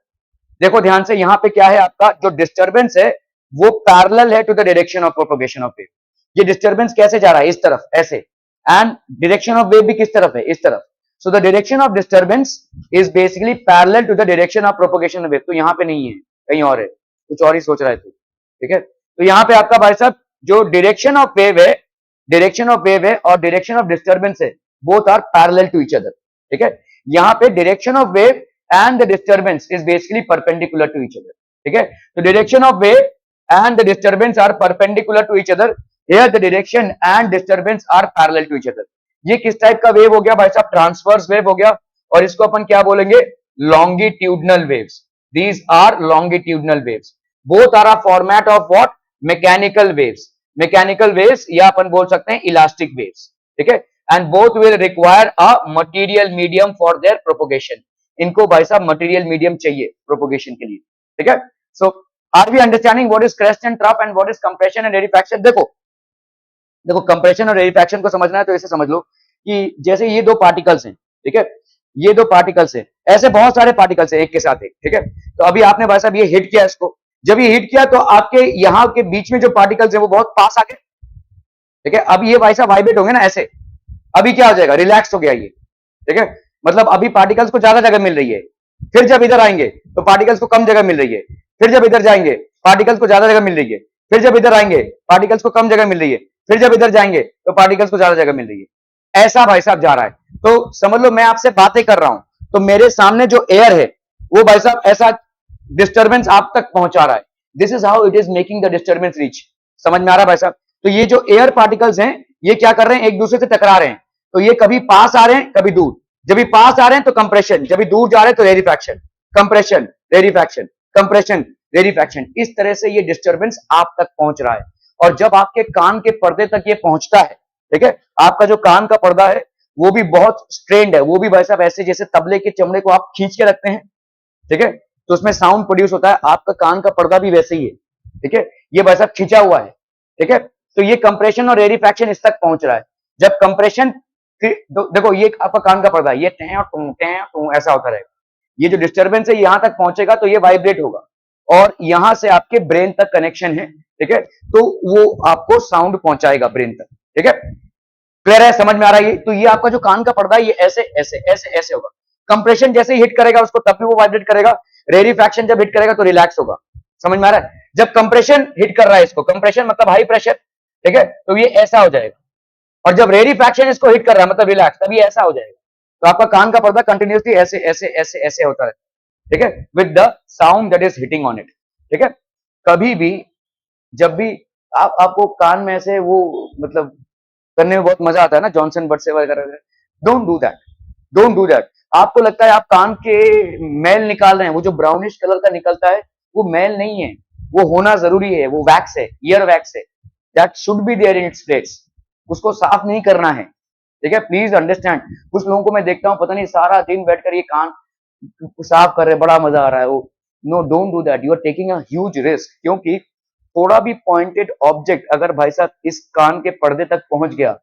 देखो ध्यान से, यहां पे क्या है, आपका जो डिस्टर्बेंस है वो पैरेलल है to the direction of propagation of wave. ये डिस्टर्बेंस कैसे जा रहा है, इस तरफ ऐसे, एंड डायरेक्शन ऑफ वेव भी किस तरफ है, इस तरफ। So the direction of disturbance is basically parallel to the direction of propagation of wave. तो यहां पे नहीं है, कहीं और है, कुछ और ही सोच रहा है तू, ठीक है। तो यहां पे आपका भाई साहब जो डायरेक्शन ऑफ वेव है, डायरेक्शन ऑफ वेव है और डायरेक्शन ऑफ डिस्टर्बेंस है, both are parallel to each other, ठीक है। यहां पे direction of wave and the disturbance is basically perpendicular to each other, ठीक है। तो direction of wave and the disturbance are perpendicular to each other, here the direction and disturbance are parallel to each other। ये किस type का wave हो गया भाई साहब, ट्रांसवर्स वेव हो गया, और इसको अपन क्या बोलेंगे, longitudinal waves, these are longitudinal waves, both are a format of what, mechanical waves, mechanical waves या अपन बोल सकते हैं elastic waves, ठीक है, and both will require a material medium for their propagation। इनको भाई साहब मटेरियल मीडियम चाहिए प्रोपोगेशन के लिए, ठीक है। So are we understanding what is crest and trough and what is compression and rarefaction. देखो देखो कंप्रेशन और रेरिफैक्शन को समझना है तो ऐसे समझ लो कि जैसे ये दो पार्टिकल्स हैं, ठीक है, ये दो पार्टिकल्स हैं, ऐसे बहुत सारे पार्टिकल्स हैं एक के साथ एक, ठीक है। तो अभी आपने भाई साहब ये हिट किया इसको, जब ये हिट किया तो आपके यहाँ के बीच में जो पार्टिकल्स है वो बहुत पास आ गए, ठीक है। अब ये भाई साहब वाइब्रेट होंगे ना ऐसे, अभी क्या हो जाएगा, रिलैक्स हो गया ये, ठीक है, मतलब अभी पार्टिकल्स को ज्यादा जगह मिल रही है, फिर जब इधर आएंगे तो पार्टिकल्स को कम जगह मिल रही है, फिर जब इधर जाएंगे पार्टिकल्स को ज्यादा जगह मिल रही है, फिर जब इधर आएंगे पार्टिकल्स को कम जगह मिल रही है, फिर जब इधर जाएंगे तो पार्टिकल्स को ज्यादा जगह मिल रही है, ऐसा भाई साहब जा रहा है। तो समझ लो मैं आपसे बातें कर रहा हूं तो मेरे सामने जो एयर है वो भाई साहब ऐसा डिस्टर्बेंस आप तक पहुंचा रहा है, this is how it is making the disturbance reach. समझ में आ रहा है भाई साहब? तो ये जो एयर पार्टिकल्स हैं ये क्या कर रहे हैं, एक दूसरे से टकरा रहे हैं, तो ये कभी पास आ रहे हैं कभी दूर, जब भी पास आ रहे हैं तो कंप्रेशन, जब भी दूर जा रहे हैं तो रेरिफैक्शन, कंप्रेशन रेरिफैक्शन, कंप्रेशन रेरिफैक्शन, इस तरह से ये डिस्टर्बेंस आप तक पहुंच रहा है। और जब आपके कान के पर्दे तक ये पहुंचता है, ठीक है, आपका जो कान का पर्दा है वो भी बहुत स्ट्रेंड है, वो भी भाई साहब ऐसे जैसे तबले के चमड़े को आप खींच के रखते हैं, ठीक है, तो उसमें साउंड प्रोड्यूस होता है, आपका कान का पर्दा भी वैसे ही है, ठीक है, ये भाई साहब खींचा हुआ है, ठीक है। तो ये कंप्रेशन और रेरिफैक्शन इस तक पहुंच रहा है। जब कंप्रेशन, देखो ये आपका कान का पर्दा है, ये ऐसा होता रहेगा, ये जो डिस्टर्बेंस है यहां तक पहुंचेगा तो ये वाइब्रेट होगा, और यहां से आपके ब्रेन तक कनेक्शन है, ठीक है, तो वो आपको साउंड पहुंचाएगा ब्रेन तक, ठीक है, क्लियर है, समझ में आ रहा है? तो ये आपका जो कान का पर्दा है ये ऐसे ऐसे ऐसे ऐसे होगा, कंप्रेशन जैसे ही हिट करेगा उसको तब भी वो वाइब्रेट करेगा, रेरिफैक्शन जब हिट करेगा तो रिलैक्स होगा। समझ में आ रहा है? जब कंप्रेशन हिट कर रहा है इसको, कंप्रेशन मतलब हाई प्रेशर, ठीक है, तो ये ऐसा हो जाएगा, और जब रेरिफैक्शन इसको हिट कर रहा है मतलब रिलैक्स, तभी ऐसा हो जाएगा। तो आपका कान का पर्दा कंटिन्यूसली ऐसे ऐसे ऐसे ऐसे होता है, ठीक है, with the sound that is hitting on it, ठीक है। कभी भी जब भी आपको कान में ऐसे वो मतलब करने में बहुत मजा आता है ना, जॉनसन बटसे वगैरह, don't do that, don't do that. आपको लगता है आप कान के मैल निकाल रहे हैं, वो जो ब्राउनिश कलर का निकलता है वो मैल नहीं है, वो होना जरूरी है, वो वैक्स है, ईयर वैक्स है, that should be there in its place, उसको साफ नहीं करना है, ठीक है, प्लीज अंडरस्टैंड। कुछ लोगों को मैं देखता हूं पता नहीं सारा दिन बैठकर ये कान साफ कर रहे, बड़ा मजा आ रहा है, वो no, don't do that, you are taking a huge risk. क्योंकि थोड़ा भी पॉइंटेड ऑब्जेक्ट अगर भाई साहब इस कान के पर्दे तक पहुंच गया,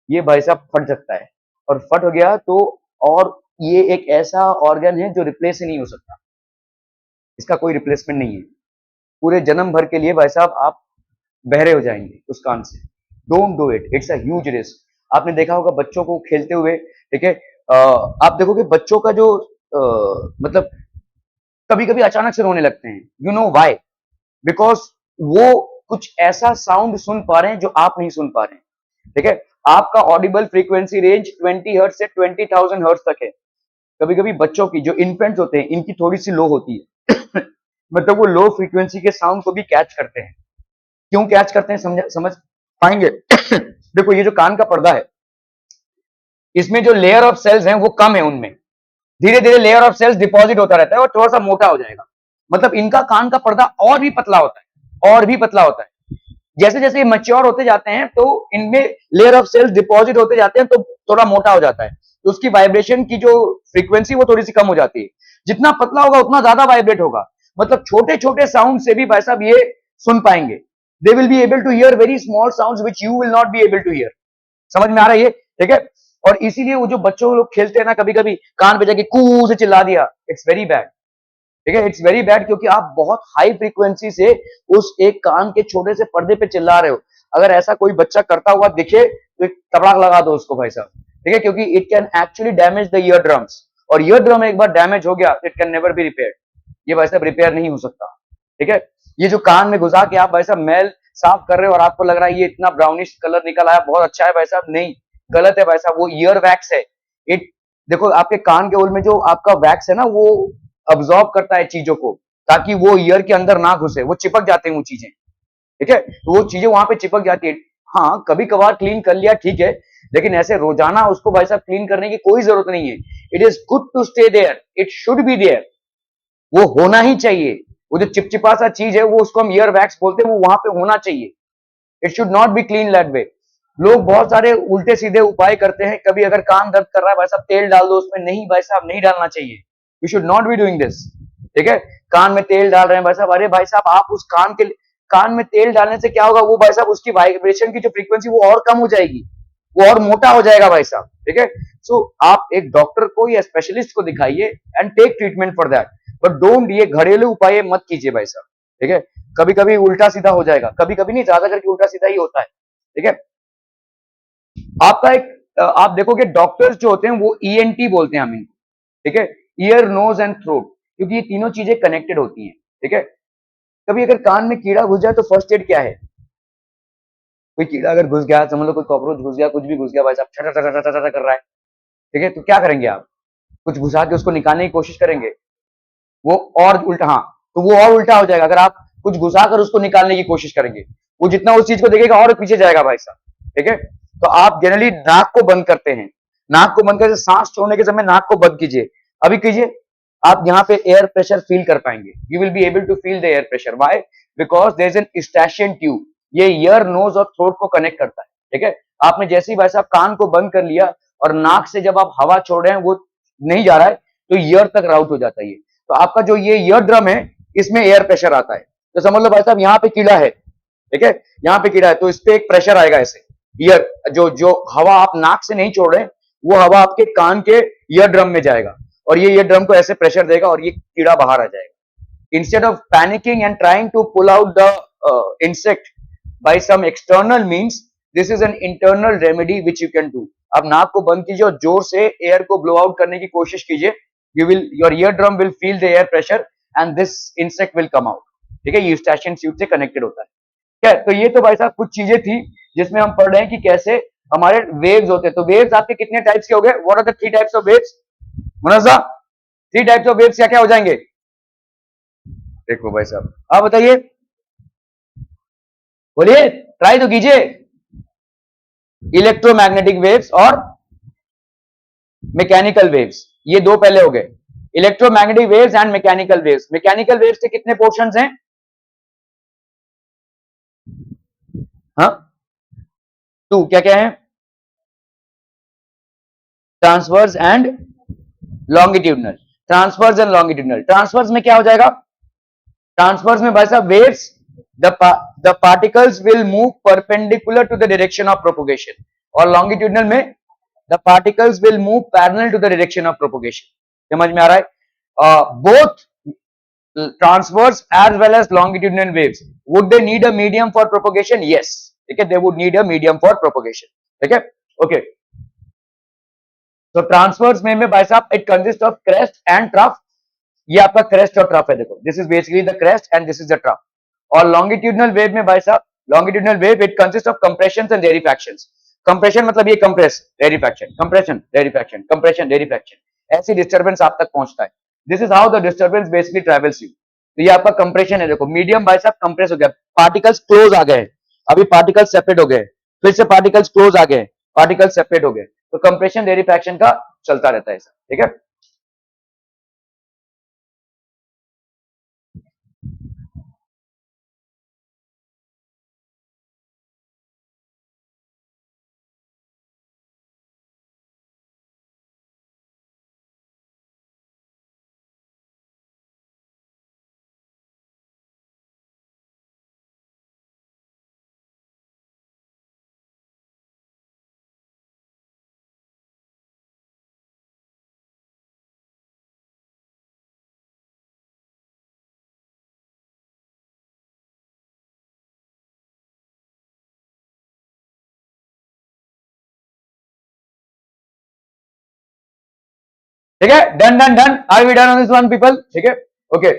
ये भाई साहब फट सकता है, और फट हो गया तो, और ये एक ऐसा ऑर्गन है जो रिप्लेस ही नहीं हो सकता, इसका कोई रिप्लेसमेंट नहीं है। पूरे जन्म भर के लिए भाई साहब आप बहरे हो जाएंगे उस कान से। Don't do it, it's a huge risk. आपने देखा होगा बच्चों को खेलते हुए, ठीक है, आप देखोगे बच्चों का जो मतलब कभी कभी अचानक से रोने लगते हैं, यू नो व्हाई? बिकॉज वो कुछ ऐसा साउंड सुन पा रहे हैं जो आप नहीं सुन पा रहे हैं, ठीक है। आपका ऑडिबल फ्रीक्वेंसी रेंज 20 हर्ट्ज से 20,000 हर्ट्ज तक है। कभी कभी बच्चों की जो इन्फेंट्स होते हैं इनकी थोड़ी सी लो होती है मतलब वो लो फ्रीक्वेंसी के साउंड को भी कैच करते हैं। क्यों कैच करते हैं समझ पाएंगे देखो, ये जो कान का पर्दा है, इसमें जो लेयर ऑफ सेल्स हैं वो कम है, उनमें धीरे धीरे लेयर ऑफ सेल्स डिपॉजिट होता रहता है और थोड़ा सा मोटा हो जाएगा। मतलब इनका कान का पर्दा और भी पतला होता है, और भी पतला होता है। जैसे जैसे ये मैच्योर होते जाते हैं तो इनमें लेयर ऑफ सेल्स डिपॉजिट होते जाते हैं तो थोड़ा मोटा हो जाता है, तो उसकी वाइब्रेशन की जो फ्रीक्वेंसी वो थोड़ी सी कम हो जाती है। जितना पतला होगा उतना ज्यादा वाइब्रेट होगा। मतलब छोटे छोटे साउंड से भी भाई साहब ये सुन पाएंगे। They will be able to hear very small sounds which you will not be able to hear. समझ में आ रहा है ये? ठीक है। और इसीलिए वो जो बच्चों लोग खेलते हैं ना, कभी कभी कान पे जाके कू से चिल्ला दिया, इट्स वेरी बैड। ठीक है, इट्स वेरी बैड, क्योंकि आप बहुत हाई फ्रीक्वेंसी से उस एक कान के छोटे से पर्दे पे चिल्ला रहे हो। अगर ऐसा कोई बच्चा करता हुआ दिखे तो एक तबड़ाक लगा दो उसको भाई साहब, ठीक है, क्योंकि it can actually damage the year drums, और ईयर ड्रम एक बार डैमेज हो गया it can never be repair. ये भाई साहब रिपेयर नहीं हो सकता। ठीक है, ये जो कान में घुसा के आप भाई साहब मैल साफ कर रहे हो और आपको लग रहा है ये इतना ब्राउनिश कलर निकल आया, बहुत अच्छा है भाई साहब, नहीं, गलत है भाई साहब, वो ईयर वैक्स है। इट देखो, आपके कान के होल में जो आपका वैक्स है ना, वो अब्सॉर्ब करता है चीजों को, ताकि वो ईयर के अंदर ना घुसे, वो चिपक जाते हैं वो चीजें। ठीक है, तो वो चीजें वहां पे चिपक जाती है। हाँ, कभी कभार क्लीन कर लिया ठीक है, लेकिन ऐसे रोजाना उसको भाई साहब क्लीन करने की कोई जरूरत नहीं है। It is good to stay there, it should be there, वो होना ही चाहिए। वो जो चिपचिपा सा चीज है वो उसको हम ईयर वैक्स बोलते हैं, वो वहां पे होना चाहिए। It should not be clean that way. लोग बहुत सारे उल्टे सीधे उपाय करते हैं, कभी अगर कान दर्द कर रहा है भाई साहब तेल डाल दो उसमें, नहीं भाई साहब, नहीं डालना चाहिए। You should not be doing this. ठीक है, कान में तेल डाल रहे हैं भाई साहब, अरे भाई साहब आप उस कान में तेल डालने से क्या होगा, वो भाई साहब उसकी वाइब्रेशन की जो फ्रीक्वेंसी वो और कम हो जाएगी, वो और मोटा हो जाएगा भाई साहब। ठीक है, सो आप एक डॉक्टर को या स्पेशलिस्ट को दिखाइए and take treatment for that, but don't ये घरेलू उपाय मत कीजिए भाई साहब। ठीक है, कभी कभी उल्टा सीधा हो जाएगा, कभी कभी नहीं, ज्यादा करके उल्टा सीधा ही होता है। ठीक है, आपका एक आप देखोगे डॉक्टर्स जो होते हैं वो ईएनटी बोलते हैं हम इनको। ठीक है, ईयर नोज एंड थ्रोट, क्योंकि ये तीनों चीजें कनेक्टेड होती हैं। ठीक है, कभी अगर कान में कीड़ा घुस जाए तो फर्स्ट एड क्या है? कोई कीड़ा अगर घुस गया, समझ लो कोई कॉकरोच घुस गया, कुछ भी घुस गया भाई साहब, छटा छटा छटा छटा कर रहा है, ठीक है, तो क्या करेंगे आप? कुछ घुसा के उसको निकालने की कोशिश करेंगे, वो और उल्टा, हाँ, तो वो और उल्टा हो जाएगा। अगर आप कुछ घुसा कर उसको निकालने की कोशिश करेंगे, वो जितना उस चीज को देखेगा और पीछे जाएगा भाई साहब। ठीक है, तो आप जनरली नाक को बंद करते हैं, नाक को बंद करके सांस छोड़ने के समय नाक को बंद कीजिए, अभी कीजिए, आप यहाँ पे एयर प्रेशर फील कर पाएंगे। You will be able to feel the air pressure. Why? Because there is an eustachian tube, ये ईयर, नोज और थ्रोट को कनेक्ट करता है। ठीक है, आपने जैसे ही भाई साहब कान को बंद कर लिया और नाक से जब आप हवा छोड़ रहे हैं वो नहीं जा रहा है, तो ईयर तक राउट हो जाता है ये। तो आपका जो ये ईयर ड्रम है इसमें एयर प्रेशर आता है। तो समझ लो भाई साहब यहाँ पे कीड़ा है, ठीक है, यहाँ पे कीड़ा है, तो इस पे एक प्रेशर आएगा ऐसे, ईयर, जो जो हवा आप नाक से नहीं छोड़ रहे वो हवा आपके कान के ईयर ड्रम में जाएगा, और ये ईयर ड्रम को ऐसे प्रेशर देगा और ये कीड़ा बाहर आ जाएगा। Instead of panicking and trying to pull out the insect by some external means, this is an internal remedy which you can do. आप नाक को बंद कीजिए और जोर से एयर को ब्लो आउट करने की कोशिश कीजिए, your eardrum will feel the air pressure and this insect will come out। ठीक है, ये यूस्टाशियन ट्यूब से कनेक्टेड होता है। क्या? तो ये तो भाई साहब कुछ चीजें थी जिसमें हम पढ़ रहे हैं कि कैसे हमारे वेव्स होते हैं। तो वेव्स आपके कितने टाइप्स के हो गए? What are the 3 types of waves? Munazza, 3 types of waves क्या क्या हो जाएंगे? देखो भाई साहब, आप बताइए, बोलिए, ट्राई तो कीजिए। इलेक्ट्रोमैग्नेटिक वेव्स और मैकेनिकल वेव्स, ये दो पहले हो गए, electromagnetic waves and mechanical waves. Mechanical waves के कितने पोर्शंस हैं? हाँ, 2, क्या क्या है? Transverse and longitudinal. Transverse and longitudinal. Transverse में क्या हो जाएगा? ट्रांसवर्स में भाई साहब waves, the particles will move perpendicular to the direction of propagation, और लॉन्गिट्यूडनल में the particles will move parallel to the direction of propagation. समझ में आ रहा है? Both transverse as well as longitudinal waves, would they need a medium for propagation? Yes, okay, they would need a medium for propagation. Okay, okay. So transverse में भाई साहब it consists of crest and trough. ये आपका crest और trough है, देखो, this is basically the crest and this is the trough. और longitudinal wave में भाई साहब, longitudinal wave it consists of compressions and rarefactions. compression मतलब ये compress, rarefaction, compression, rarefaction, compression, rarefaction, ऐसी disturbance आप तक पहुंचता है। This is how the disturbance basically travels you. तो ये आपका कंप्रेशन है, देखो मीडियम भाई साहब कंप्रेस हो गया, पार्टिकल्स क्लोज आ गए, अभी पार्टिकल्स सेपरेट हो गए, फिर से पार्टिकल्स क्लोज आ गए, पार्टिकल्स सेपरेट हो गए, तो कंप्रेशन रेरिफैक्शन का चलता रहता है ऐसा, ठीक है। ठीक है, done done done, are we done on this one people, ठीक है, okay.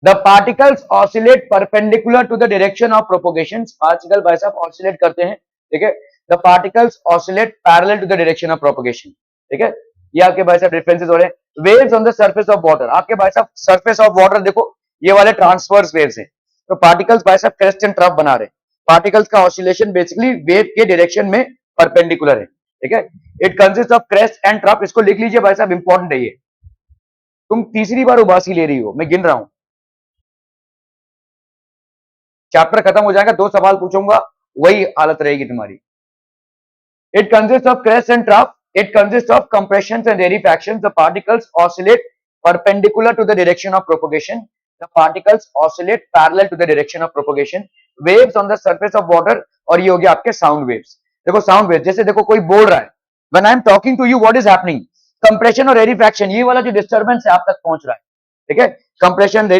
The particles oscillate perpendicular to the direction of propagation, particle भाई साहब ऑसिलेट करते हैं, ठीक है। The particles oscillate parallel to the direction of propagation, ठीक है। ये आपके भाई साहब डिफरेंसेस हो रहे हैं। Waves on the surface of water, आपके भाई साहब सरफेस ऑफ वाटर देखो, ये वाले ट्रांसवर्स वेव्स हैं, तो पार्टिकल्स भाई साहब क्रेस्ट एंड ट्रफ बना रहे हैं, पार्टिकल्स का ऑसिलेशन बेसिकली वेव के डायरेक्शन में परपेंडिकुलर है, ठीक है। It consist of crest and trough, इसको लिख लीजिए भाई साहब, इंपॉर्टेंट है ये। तुम तीसरी बार उबासी ले रही हो, मैं गिन रहा हूं, चैप्टर खत्म हो जाएगा, 2 सवाल पूछूंगा, वही हालत रहेगी तुम्हारी। It consist of crest and trough, it consists of compressions and rarefactions. The particles oscillate perpendicular to the direction of propagation. The particles oscillate parallel to the direction of propagation. Waves on the surface of water, और ये हो गया आपके sound waves. देखो sound waves, जैसे देखो कोई बोल रहा है, when I am talking to you, what is happening? Compression और rarefaction, ये वाला जो disturbance है आप तक पहुंच रहा है, ठीक है। compression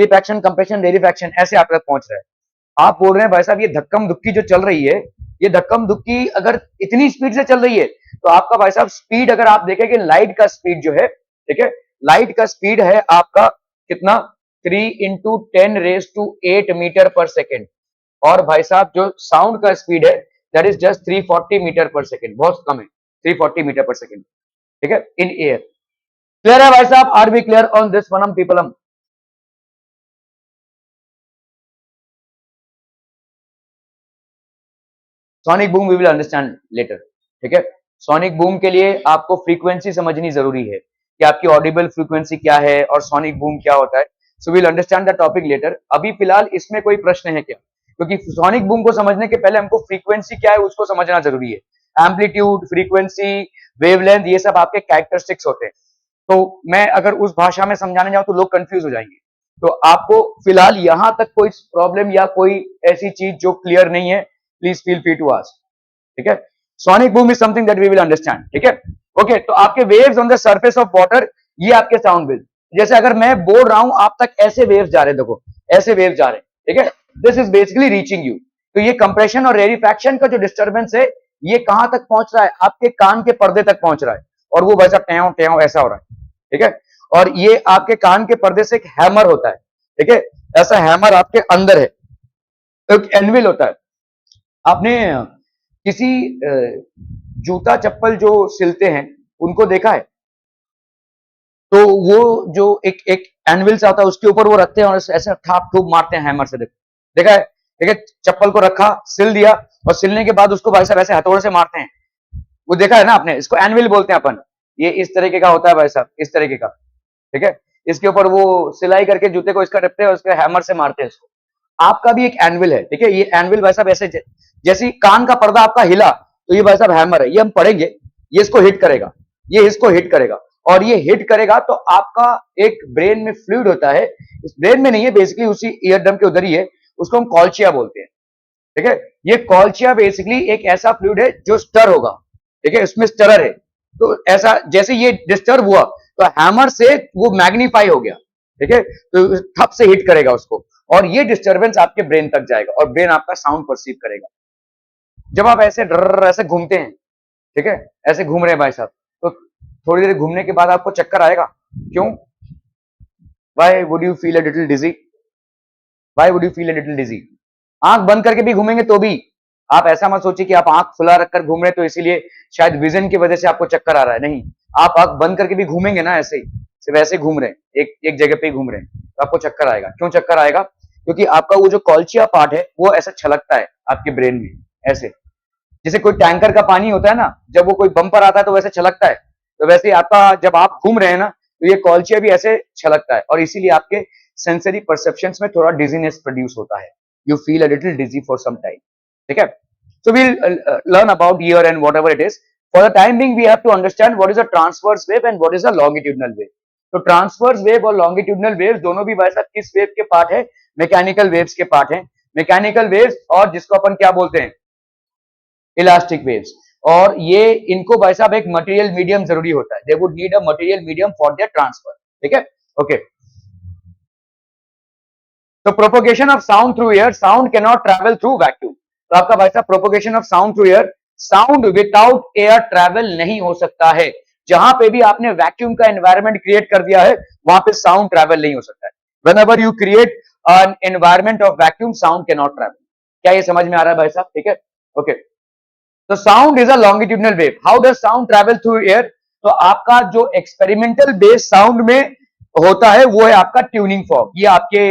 rarefaction ऐसे आप तक पहुंच रहा है। आप बोल रहे हैं भाई साहब ये धक्कम धुक्की जो चल रही है, ये धक्कम धुक्की अगर इतनी स्पीड से चल रही है, तो आपका भाई साहब स्पीड अगर आप देखें कि लाइट का स्पीड जो है, ठीक है, लाइट का स्पीड है आपका कितना, 3 इंटू 10⁸ मीटर पर सेकेंड, और भाई साहब जो साउंड का स्पीड है दैट इज जस्ट 340 मीटर पर सेकेंड, बहुत कम है, 340 मीटर पर सेकेंड, ठीक है, इन एयर। क्लियर है भाई साहब, are be clear on this वनम पीपलम? Sonic boom we will understand later, ठीक है। सोनिक बूम के लिए आपको फ्रीक्वेंसी समझनी जरूरी है कि आपकी ऑडिबल फ्रीक्वेंसी क्या है और सोनिक बूम क्या होता है, so will understand the topic later. अभी फिलहाल इसमें कोई प्रश्न है क्या? क्योंकि सोनिक बूम को समझने के पहले हमको फ्रीक्वेंसी क्या है उसको समझना जरूरी है। एम्पलीट्यूड, फ्रीक्वेंसी, वेवलेंथ, ये सब आपके कैरेक्टरिस्टिक्स होते हैं, तो मैं अगर उस भाषा में समझाने जाऊं तो लोग कंफ्यूज हो जाएंगे। तो आपको फिलहाल यहां तक कोई प्रॉब्लम या कोई ऐसी चीज जो क्लियर नहीं है, please feel free to ask, ठीक है। Sonic boom is something that we will understand, ठीक है, ओके। तो आपके waves on the surface of water, ये आपके साउंड वेव, जैसे अगर मैं बोल रहा हूं आप तक ऐसे वेव्स जा रहे हैं, देखो ऐसे वेव्स जा रहे हैं, ठीक है, this is basically reaching you. तो ये कंप्रेशन और रेरिफैक्शन का जो डिस्टर्बेंस है, ये कहां तक पहुंच रहा है, आपके कान के पर्दे तक पहुंच रहा है, और वो वैसा ट्याव ट्याव ऐसा हो रहा है, ठीक है। और ये आपके कान के पर्दे से एक हैमर होता है, ठीक है, ऐसा हैमर आपके अंदर है, एक एनविल होता है। आपने किसी जूता चप्पल जो सिलते हैं उनको देखा है, तो वो जो एक एक एनविल से आता है उसके ऊपर वो रखते हैं और ऐसे ठाप ठूप मारते हैं हैमर से, देखा है, ठीक है। चप्पल को रखा, सिल दिया, और सिलने के बाद उसको भाई साहब ऐसे हथौड़े से मारते हैं, वो देखा है ना आपने, इसको एनविल बोलते हैं अपन। ये इस तरीके का होता है भाई साहब, इस तरीके का, ठीक है। इसके ऊपर वो सिलाई करके जूते को इसका रखते हैं और उसके हैमर से मारते हैं इसको। आपका भी एक एनविल है, ठीक है, ये एनविल भाई साहब ऐसे जैसे कान का पर्दा आपका हिला, तो ये भाई साहब हैमर है, ये हम पढ़ेंगे, ये इसको हिट करेगा, ये इसको हिट करेगा, और ये हिट करेगा तो आपका एक ब्रेन में फ्लूइड होता है, इस ब्रेन में नहीं है, बेसिकली उसी ईयर ड्रम के उधर ही है, उसको हम कॉल्चिया बोलते हैं। ठीक है, ये कॉल्चिया बेसिकली एक ऐसा फ्लूइड है जो स्टर होगा। ठीक है, इसमें स्टरर है, तो ऐसा जैसे ये डिस्टर्ब हुआ तो हैमर से वो मैग्नीफाई हो गया। ठीक है, तो ठप से हिट करेगा उसको, और ये डिस्टर्बेंस आपके ब्रेन तक जाएगा और ब्रेन आपका साउंड परसीव करेगा। जब आप ऐसे डर ऐसे घूमते हैं, ठीक है, ऐसे घूम रहे हैं भाई साहब, तो थोड़ी देर घूमने के बाद आपको चक्कर आएगा। क्यों? Why would you feel a little dizzy? Why would you feel a little dizzy? आंख बंद करके भी घूमेंगे तो भी, आप ऐसा मत सोचिए कि आप आंख खुला रखकर घूम रहे हैं तो इसीलिए शायद विजन की वजह से आपको चक्कर आ रहा है। नहीं, आप आंख बंद करके भी घूमेंगे ना, ऐसे ही सिर्फ ऐसे घूम रहे हैं, एक जगह पे ही घूम रहे हैं, तो आपको चक्कर आएगा। क्यों चक्कर आएगा? क्योंकि आपका वो जो कॉल्चिया पार्ट है वो ऐसा छलकता है आपके ब्रेन में, ऐसे जैसे कोई टैंकर का पानी होता है ना, जब वो कोई बम्पर आता है तो वैसे छलकता है, तो वैसे आपका जब आप घूम रहे हैं ना, तो ये कॉल्चिया भी ऐसे छलकता है, और इसीलिए आपके सेंसरी परसेप्शंस में थोड़ा डिजीनेस प्रोड्यूस होता है। You feel a little dizzy for some time. ठीक है, so we'll learn about ear and whatever it is. For the time being, we have to understand what is a transverse wave and what is a longitudinal wave. तो transverse wave और longitudinal waves दोनों भी भाई साहब किस wave के part है? Mechanical waves के पार्ट है। मैकेनिकल वेव्स, और जिसको अपन क्या बोलते हैं? Elastic waves. और ये इनको भाई साहब एक मटेरियल मीडियम जरूरी होता है, they would need a material medium for there transfer. ठीक है, ओके। तो propagation of sound through air, sound can not travel through vacuum. तो आपका भाई साहब propagation of sound through air, sound without air travel नहीं हो सकता है। जहां पे भी आपने वैक्यूम का एनवायरनमेंट क्रिएट कर दिया है वहां पे साउंड ट्रैवल नहीं हो सकता है। Whenever you create an environment of vacuum, sound can not travel. क्या ये समझ में आ रहा है भाई साहब? ठीक है, ओके। तो sound is a longitudinal wave. How does sound travel through air? तो आपका जो एक्सपेरिमेंटल बेस साउंड में होता है वो है आपका ट्यूनिंग फॉग। ये आपके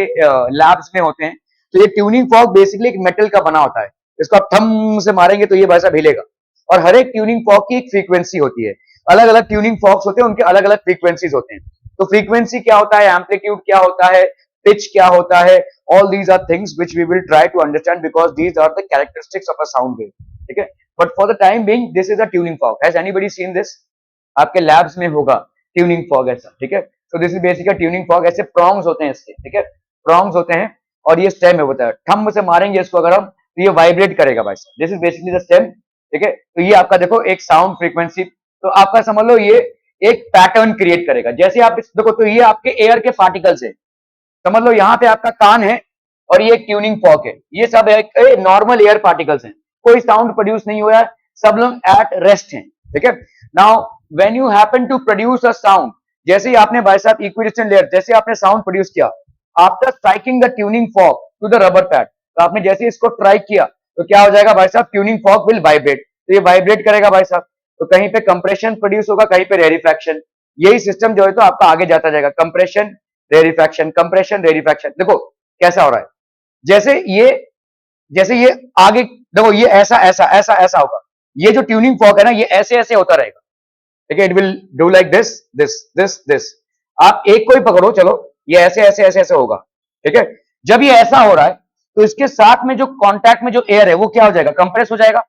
लैब्स में होते हैं। तो ये ट्यूनिंग फॉग बेसिकली एक मेटल का बना होता है, इसको आप थम से मारेंगे तो ये भाषा हिलेगा। और हर एक ट्यूनिंग फॉग की एक फ्रीक्वेंसी होती है, अलग अलग ट्यूनिंग फॉग्स होते हैं, उनके अलग अलग फ्रीक्वेंसीज होते हैं। तो फ्रीक्वेंसी क्या होता है, एम्पलीट्यूड क्या होता है, पिच क्या होता है, all these are things which we will try to understand because these are the characteristics of a sound wave. ठीक है, but for the time being this is a tuning fork. Has anybody seen this? आपके labs में होगा tuning fork ऐसा। ठीक है, so this is basically tuning fork. ऐसे prongs होते हैं इसके। ठीक है, प्रॉन्ग्स होते हैं और ये स्टेम है होता है। थंब से मारेंगे इसको अगर हम तो ये वाइब्रेट करेगा भाई साहब। This is basically the stem. ठीक है, तो ये आपका देखो एक साउंड फ्रीक्वेंसी, तो आपका समझ लो ये एक पैटर्न क्रिएट करेगा। जैसे आप देखो तो ये आपके एयर के पार्टिकल्स है, समझ लो यहाँ पे आपका कान है और ये एक ट्यूनिंग फॉक है, ये सब एक नॉर्मल एयर पार्टिकल्स हैं, कोई साउंड प्रोड्यूस नहीं हुआ है, सब लोग एट रेस्ट हैं। ठीक है, now when you happen to produce a sound, जैसे ही आपने भाई साहब इक्विडिस्टेंट लेयर, जैसे आपने साउंड प्रोड्यूस किया after striking the tuning fork to the rubber pad, तो आपने जैसे इसको ट्राई किया तो क्या हो जाएगा भाई साहब? Tuning fork will vibrate. तो ये वाइब्रेट करेगा भाई साहब, तो कहीं पे कंप्रेशन प्रोड्यूस होगा, कहीं पे रेरिफैक्शन। यही सिस्टम जो है तो आपका आगे जाता जाएगा, कंप्रेशन रेरिफैक्शन, कंप्रेशन रेरिफैक्शन। देखो कैसा हो रहा है, जैसे ये आगे देखो, ये ऐसा ऐसा ऐसा ऐसा होगा, ये जो ट्यूनिंग फॉक है ना ये ऐसे ऐसे होता रहेगा। ठीक है, it will do like this this this this. आप एक को ही पकड़ो, चलो ये ऐसे ऐसे ऐसे ऐसे होगा। ठीक है, जब ये ऐसा हो रहा है तो इसके साथ में जो कांटेक्ट में जो एयर है वो क्या हो जाएगा? कंप्रेस हो जाएगा।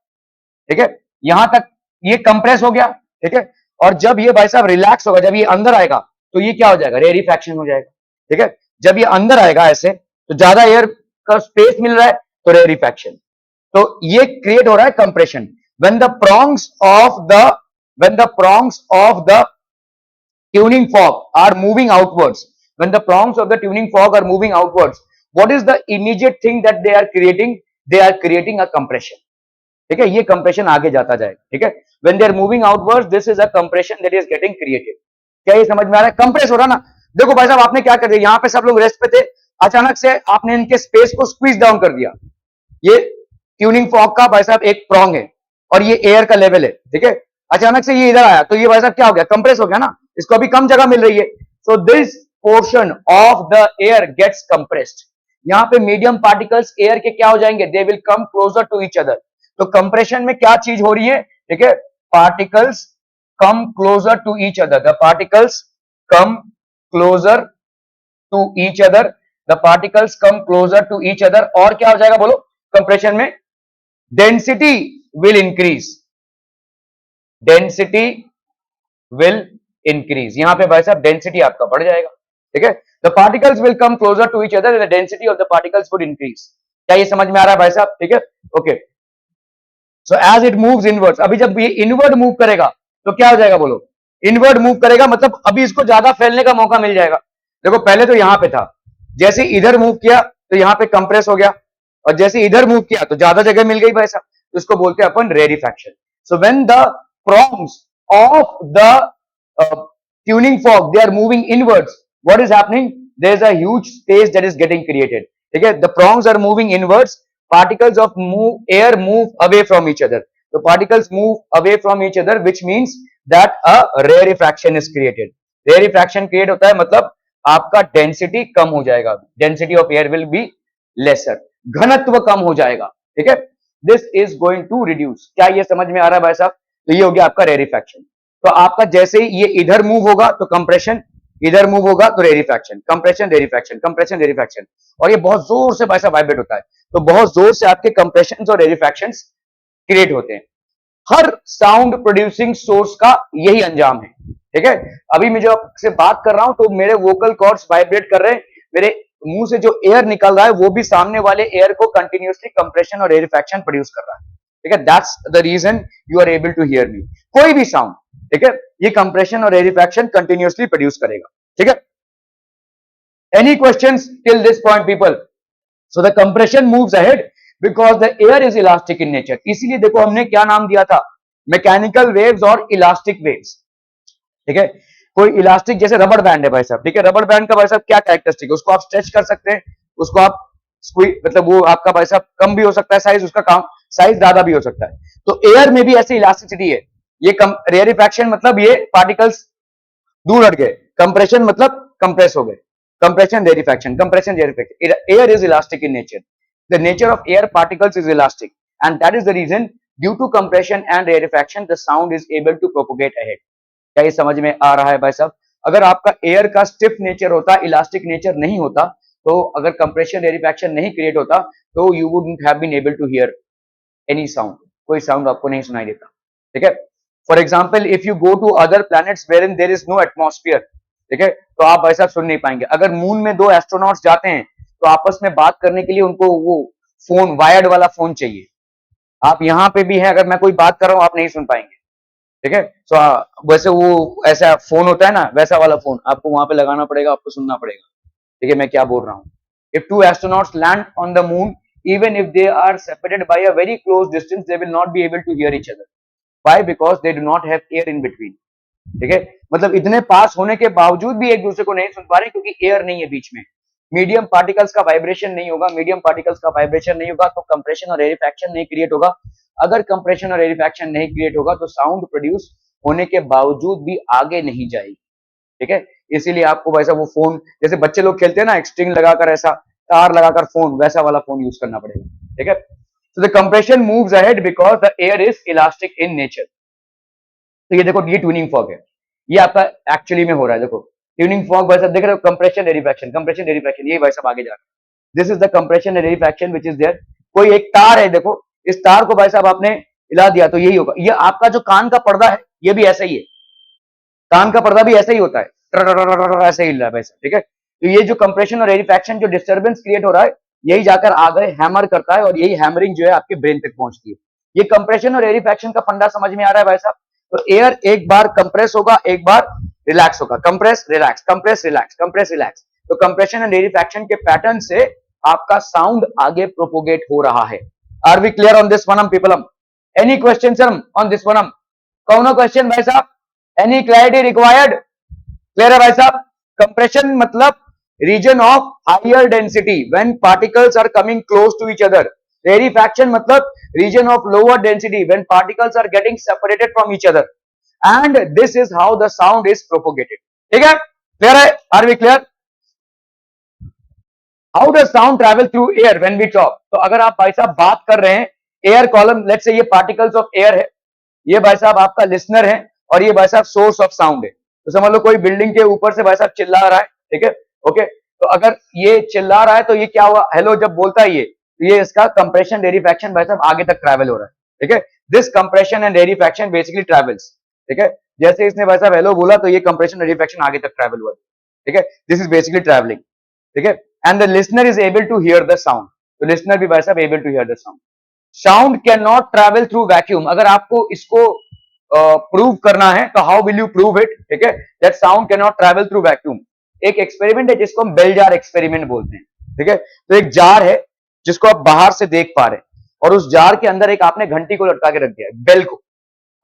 ठीक है, यहां तक ये कंप्रेस हो गया। ठीक है, और जब ये भाई साहब रिलैक्स होगा, जब ये अंदर आएगा तो ये क्या हो जाएगा? रेरिफैक्शन हो जाएगा। ठीक है, जब ये अंदर आएगा ऐसे तो ज्यादा एयर का स्पेस मिल रहा है तो रेरिफैक्शन, तो ये क्रिएट हो रहा है compression. when the prongs of the when the prongs of the tuning fork are moving outwards, when the prongs of the tuning fork are moving outwards, what is the immediate thing that they are creating? They are creating a compression. ठीक है, ये compression आगे जाता जाएगा। ठीक है, when they are moving outwards, this is a compression that is getting created. क्या ये समझ में आ रहा है? कंप्रेस हो रहा ना। देखो भाई साहब आपने क्या कर दिया, यहां पे सब लोग रेस्ट पे थे, अचानक से आपने इनके स्पेस को स्क्वीज डाउन कर दिया। ये ट्यूनिंग फॉक का भाई साहब एक प्रॉन्ग है और ये एयर का लेवल है। ठीक है, अचानक से ये इधर आया तो ये भाई साहब क्या हो गया? कंप्रेस हो गया ना, इसको अभी कम जगह मिल रही है। So this portion of the air gets compressed. यहाँ पे मीडियम पार्टिकल्स एयर के क्या हो जाएंगे? They will come closer to each other. तो कंप्रेशन में क्या चीज हो रही है? ठीक है, particles come closer to each other, the particles come closer to each other, the particles come closer to each other. और क्या हो जाएगा बोलो कंप्रेशन में? Density will increase, density will increase. यहाँ पे भाई साहब डेंसिटी आपका बढ़ जाएगा, ठीक है। The particles will come closer to each other, the density of the particles would increase. क्या ये समझ में आ रहा है भाई साहब, ठीक है, okay. So as it moves inwards, अभी जब ये इनवर्ड मूव करेगा तो क्या हो जाएगा बोलो, इनवर्ड मूव करेगा मतलब अभी इसको ज्यादा फैलने का मौका मिल जाएगा। देखो पहले तो यहां पे था, जैसे इधर मूव किया तो यहां पे कंप्रेस हो गया, और जैसे इधर मूव किया तो ज्यादा जगह मिल गई भाई साहब, तो इसको बोलते हैं अपन rarefaction. So when the prongs of the tuning fork they are moving inwards, what is happening, there is a huge space that is getting created, ठीक है। the prongs are moving inwards, particles of air move away from each other, so particles move away from each other, which means that a rarefaction is created। rarefaction create होता है मतलब आपका density कम हो जाएगा, density of air will be lesser, घनत्व कम हो जाएगा, ठीक है। This is going to reduce. क्या ये समझ में आ रहा है भाई साहब, तो ये हो गया आपका रेरिफैक्शन। तो आपका जैसे ही ये इधर मूव होगा तो कंप्रेशन, इधर मूव होगा तो रेरिफैक्शन, कंप्रेशन रेरिफैक्शन, कंप्रेशन रेरिफैक्शन, और ये बहुत जोर से भाई साहब वाइब्रेट होता है, तो बहुत जोर से आपके कंप्रेशन और रेरिफैक्शंस क्रिएट होते हैं। हर साउंड प्रोड्यूसिंग सोर्स का यही अंजाम है, ठीक है। अभी मैं जो आपसे बात कर रहा हूं तो मेरे वोकल कॉर्ड्स वाइब्रेट कर रहे हैं, मेरे मुंह से जो एयर निकल रहा है वो भी सामने वाले एयर को कंटिन्यूअसली कंप्रेशन और रेरिफैक्शन प्रोड्यूस कर रहा है, ठीक है। That's the reason you are able to hear me. कोई भी साउंड, ठीक है, ये कंप्रेशन और रेरिफैक्शन कंटिन्यूअसली प्रोड्यूस करेगा, ठीक है। Any questions till this point people? So the compression moves ahead because the air is elastic in nature. इसीलिए देखो हमने क्या नाम दिया था, मैकेनिकल वेव्स और इलास्टिक वेव्स, ठीक है। कोई इलास्टिक जैसे रबड़ बैंड है भाई साहब, ठीक है, रबड़ बैंड का भाई साहब क्या कैरेक्टरिस्टिक है, उसको आप स्ट्रेच कर सकते हैं, उसको आप मतलब वो आपका भाई साहब कम भी हो सकता है साइज, उसका काम साइज ज्यादा भी हो सकता है। तो एयर में भी ऐसी इलास्टिसिटी है। ये रेयरिफैक्शन मतलब ये पार्टिकल्स दूर हट गए, कंप्रेशन मतलब कंप्रेस हो गए, compression rarefaction, compression rarefaction. Air is elastic in nature, the nature of air particles is elastic and that is the reason due to compression and rarefaction the sound is able to propagate ahead. क्या ये समझ में आ रहा है भाई साहब? अगर आपका एयर का स्टिफ नेचर होता, इलास्टिक नेचर नहीं होता, तो अगर कंप्रेशन रेरिफैक्शन नहीं क्रिएट होता तो you wouldn't have been able to hear any sound, कोई साउंड आपको नहीं सुनाई देता, ठीक है। For example if you go to other planets where there is no atmosphere, ठीक है, तो आप भाई साहब सुन नहीं पाएंगे। अगर मून में दो एस्ट्रोनॉट्स जाते हैं तो आपस में बात करने के लिए उनको वो फोन, वायर्ड वाला फोन चाहिए। आप यहाँ पे भी हैं, अगर मैं कोई बात कर रहा हूँ आप नहीं सुन पाएंगे, ठीक है। सो वैसे वो ऐसा फोन होता है ना, वैसा वाला फोन आपको वहां पे लगाना पड़ेगा, आपको सुनना पड़ेगा, ठीक है, मैं क्या बोल रहा हूँ। If two astronauts land on the moon, even if they are separated by a very close distance, they will not be able to hear each other. Why? Because they do not have air in between, ठीक है। मतलब इतने पास होने के बावजूद भी एक दूसरे को नहीं सुन पा रहे क्योंकि एयर नहीं है बीच में, मीडियम पार्टिकल्स का वाइब्रेशन नहीं होगा, मीडियम पार्टिकल्स का वाइब्रेशन नहीं होगा तो कंप्रेशन और रेरिफैक्शन नहीं क्रिएट होगा। अगर कंप्रेशन और रेरिफैक्शन नहीं क्रिएट होगा तो साउंड प्रोड्यूस होने के बावजूद भी आगे नहीं जाएगी, ठीक है। इसीलिए आपको वैसा वो फोन, जैसे बच्चे लोग खेलते हैं ना, स्ट्रिंग लगाकर, ऐसा तार लगाकर फोन, वैसा वाला फोन यूज करना पड़ेगा, ठीक है। So the compression moves ahead because the air is elastic in nature. तो ये देखो, ये ट्यूनिंग फॉग है, ये आपका एक्चुअली में हो रहा है। देखो ट्यूनिंग फॉग भाई साहब देख रहे हो, कंप्रेशन रेरिफैक्शन, कंप्रेशन रेरिफैक्शन, ये भाई साहब आगे जा रहा है। This is the compression rarefaction which is there. कोई एक तार है, देखो इस तार को भाई साहब आपने हिला दिया तो यही होगा। ये आपका जो कान का पर्दा है ये भी ऐसा ही है, कान का पर्दा भी ऐसा ही होता है, ऐसे ही हिल रहा है वैसे, ठीक है। तो ये जो कंप्रेशन और रेरिफैक्शन, जो डिस्टर्बेंस क्रिएट हो रहा है, यही जाकर आगे हैमर करता है और यही हैमरिंग जो है आपके ब्रेन तक पहुंचती है। ये कंप्रेशन और रेरिफैक्शन का फंडा समझ में आ रहा है भाई साहब? तो एयर एक बार कंप्रेस होगा, एक बार रिलैक्स होगा, compress relax, compress relax, compress relax. तो कंप्रेशन एंड रेरिफैक्शन के पैटर्न से आपका साउंड आगे प्रोपोगेट हो रहा है। Are we clear on this one people? Any question sir on this one? कौन क्वेश्चन भाई साहब? Any clarity required? क्लियर है भाई साहब? कंप्रेशन मतलब region of higher density when particles are coming close to each other. Rarefaction मतलब region of lower density when particles are getting separated from each other, and this is how the sound is propagated, ठीक है। Clear है? Are we clear? How does sound travel through air when we talk? तो अगर आप भाई साहब बात कर रहे हैं, एयर कॉलम, लेट्स से ये पार्टिकल्स ऑफ एयर है, ये भाई साहब आपका लिसनर है, और ये भाई साहब सोर्स ऑफ साउंड है। तो समझ लो कोई बिल्डिंग के ऊपर से भाई साहब चिल्ला रहा है, ठीक है, ओके। तो अगर ये चिल्ला रहा है तो ये क्या हुआ, हेलो जब बोलता है ये इसका कंप्रेशन रेरिफैक्शन भाई साहब आगे तक ट्रैवल हो रहा है, ठीक है। This compression and rarefaction basically travels, ठीक है। जैसे इसने भाई साहब हेलो बोला तो ये कंप्रेशन रेडिफेक्शन आगे तक ट्रैवल हुआ, ठीक है, दिस इज बेसिकली ट्रैवलिंग, ठीक है, and the listener is able to hear the sound, तो लिसनर भी भाई साहब able to hear the sound. Sound can not travel through vacuum, अगर आपको इसको प्रूव करना है तो how will you prove it, ठीक है, that sound can not travel through vacuum. एक एक्सपेरिमेंट है जिसको हम बेल जार एक्सपेरिमेंट बोलते हैं, ठीक है, तो एक जार है जिसको आप बाहर से देख पा रहे हैं और उस जार के अंदर एक आपने घंटी को लटका के रख दिया है, बेल को।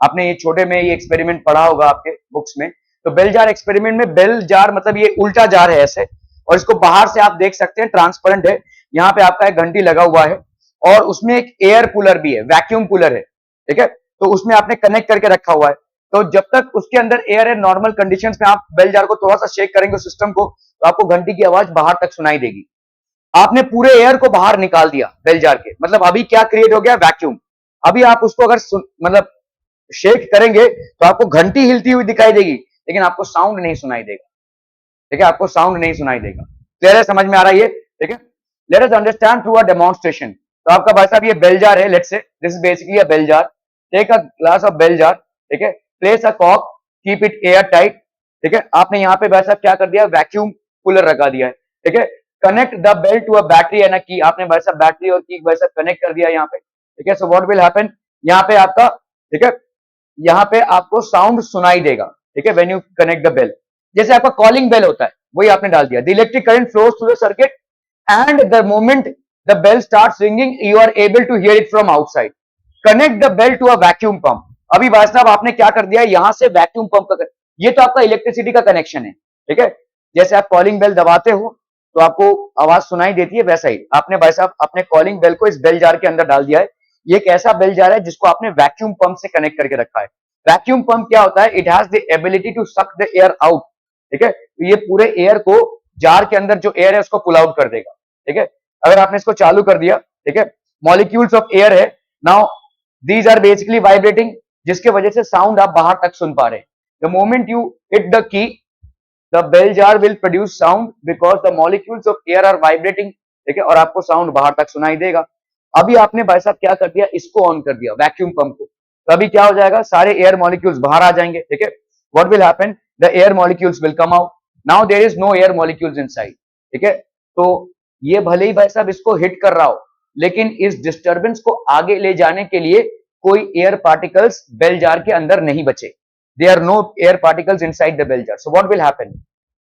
आपने ये छोटे में ये एक्सपेरिमेंट पढ़ा होगा आपके बुक्स में, तो बेल जार एक्सपेरिमेंट में बेल जार मतलब ये उल्टा जार है ऐसे, और इसको बाहर से आप देख सकते हैं ट्रांसपेरेंट है, यहाँ पे आपका एक घंटी लगा हुआ है और उसमें एक एयर कूलर भी है, वैक्यूम कूलर है, ठीक है, तो उसमें आपने कनेक्ट करके रखा हुआ है, तो जब तक उसके अंदर एयर है नॉर्मल कंडीशंस में आप बेल जार को थोड़ा सा शेक करेंगे सिस्टम को तो आपको घंटी की आवाज बाहर तक सुनाई देगी। आपने पूरे एयर को बाहर निकाल दिया बेल जार के, मतलब अभी क्या क्रिएट हो गया, वैक्यूम। अभी आप उसको अगर मतलब शेक करेंगे तो आपको घंटी हिलती हुई दिखाई देगी लेकिन आपको साउंड नहीं सुनाई देगा, ठीक है, आपको साउंड नहीं सुनाई देगा। क्लियर है, समझ में आ रहा है ये, ठीक है। Let us understand through a demonstration. तो आपका भाई साहब ये बेल जार है, let's say this is basically a bell jar, take a glass of bell jar, ठीक है, place a cork, keep it air tight, ठीक है, आपने यहाँ पे भाई साहब क्या कर दिया, वैक्यूम कूलर लगा दिया है, ठीक है, connect the bell to a battery and a key, आपने भाई साहब बैटरी और की भाई साहब कनेक्ट कर दिया यहाँ पे, ठीक है, सो व्हाट विल हैपन, यहाँ पे आपका, ठीक है, यहाँ पे आपको साउंड सुनाई देगा, ठीक है, when you connect the bell, जैसे आपका कॉलिंग बेल होता है वही आपने डाल दिया, the electric current flows through the circuit and the moment the bell starts ringing you are able to hear it from outside, connect the bell to a vacuum pump. अभी भाई साहब आपने क्या कर दिया, यहां से वैक्यूम पंप का, ये तो आपका इलेक्ट्रिसिटी का कनेक्शन है, ठीक है, जैसे आप कॉलिंग बेल दबाते हो तो आपको आवाज सुनाई देती है, वैसा ही आपने भाई साहब अपने कॉलिंग बेल को इस बेल जार के अंदर डाल दिया है। ये एक ऐसा बेल जार है जिसको आपने वैक्यूम पंप से कनेक्ट करके रखा है। वैक्यूम पंप क्या होता है, it has the ability to suck the air out, ठीक है, तो ये पूरे एयर को, जार के अंदर जो एयर है उसको पुल आउट कर देगा, ठीक है। अगर आपने इसको चालू कर दिया, ठीक है, मॉलिक्यूल्स ऑफ एयर है, now these are basically vibrating, जिसके वजह से साउंड आप बाहर तक सुन पा रहे हैं। The moment you hit the key, the bell jar will produce sound because the molecules of air are vibrating, ठीक है, और आपको साउंड बाहर तक सुनाई देगा। अभी आपने भाई साहब क्या कर दिया, इसको ऑन कर दिया वैक्यूम पंप को, तो अभी क्या हो जाएगा, सारे एयर मॉलिक्यूल्स बाहर आ जाएंगे, ठीक है, what will happen, the air molecules will come out, now there is no air molecules inside, ठीक है, तो ये भले ही भाई साहब इसको हिट कर रहा हो लेकिन इस डिस्टर्बेंस को आगे ले जाने के लिए कोई एयर पार्टिकल्स बेल जार के अंदर नहीं बचे, there are no air particles inside the bell jar, so what will happen,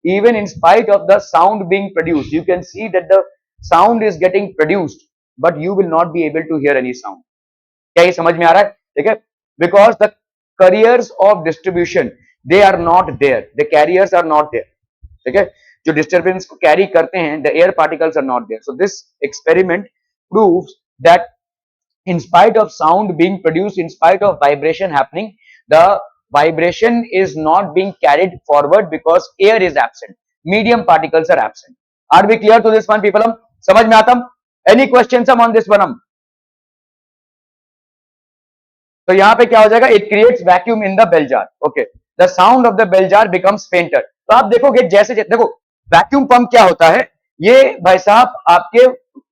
even in spite of the sound being produced, you can see that the sound is getting produced but you will not be able to hear any sound। क्या ये समझ में आ रहा है, ठीक है, because the carriers of distribution they are not there, the carriers are not there, ठीक है, जो डिस्टर्बेंस को कैरी करते हैं, the air particles are not there, so this experiment proves that in spite of sound being produced, in spite of vibration happening, the vibration is not being carried forward because air is absent, medium particles are absent। Are we clear to this one people? समझ में आता? Any questions on this one? तो यहां पे क्या हो जाएगा, it creates vacuum in the bell jar, okay, the sound of the bell jar becomes fainter। तो आप देखोगे जैसे देखो वैक्यूम पंप क्या होता है, ये भाई साहब आपके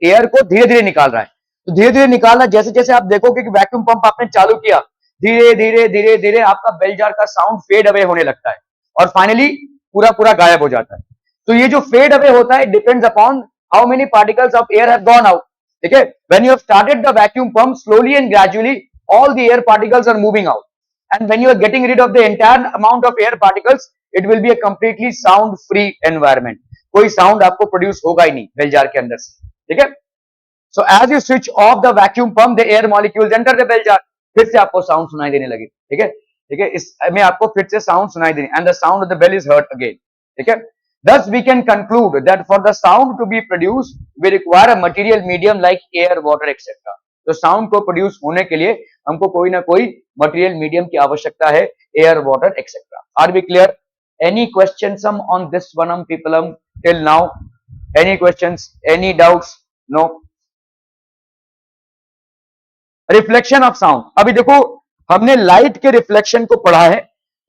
एयर को धीरे धीरे निकाल रहा है, तो धीरे धीरे निकालना, जैसे जैसे आप देखोगे कि वैक्यूम पंप आपने चालू किया, धीरे धीरे धीरे धीरे आपका बेल जार का साउंड फेड अवे होने लगता है और फाइनली पूरा पूरा गायब हो जाता है। तो ये जो फेड अवे होता है depends upon how many particles of air have gone out, ठीक है, when you have started the vacuum pump slowly and gradually all the air particles are moving out, and when you are getting rid of the entire amount of air particles it will be a completely sound free environment, कोई sound आपको produce होगा ही नहीं bell jar के अंदर से, ठीक है। so as you switch off the vacuum pump the air molecules enter the bell jar, फिर से आपको साउंड सुनाई देने लगे, ठीक है, ठीक है, इसमें आपको फिर से साउंड सुनाई देने, and the sound of the bell is heard again, ठीक है। thus we can conclude that for the sound to be produced we require a material medium like air, water etc। तो साउंड को produce होने के लिए हमको कोई ना कोई मटेरियल मीडियम की आवश्यकता है, air, water etcetera. Are we clear? Any questions on this one people till now? Any questions, any doubts? No? Reflection of sound, अभी देखो हमने लाइट के रिफ्लेक्शन को पढ़ा है,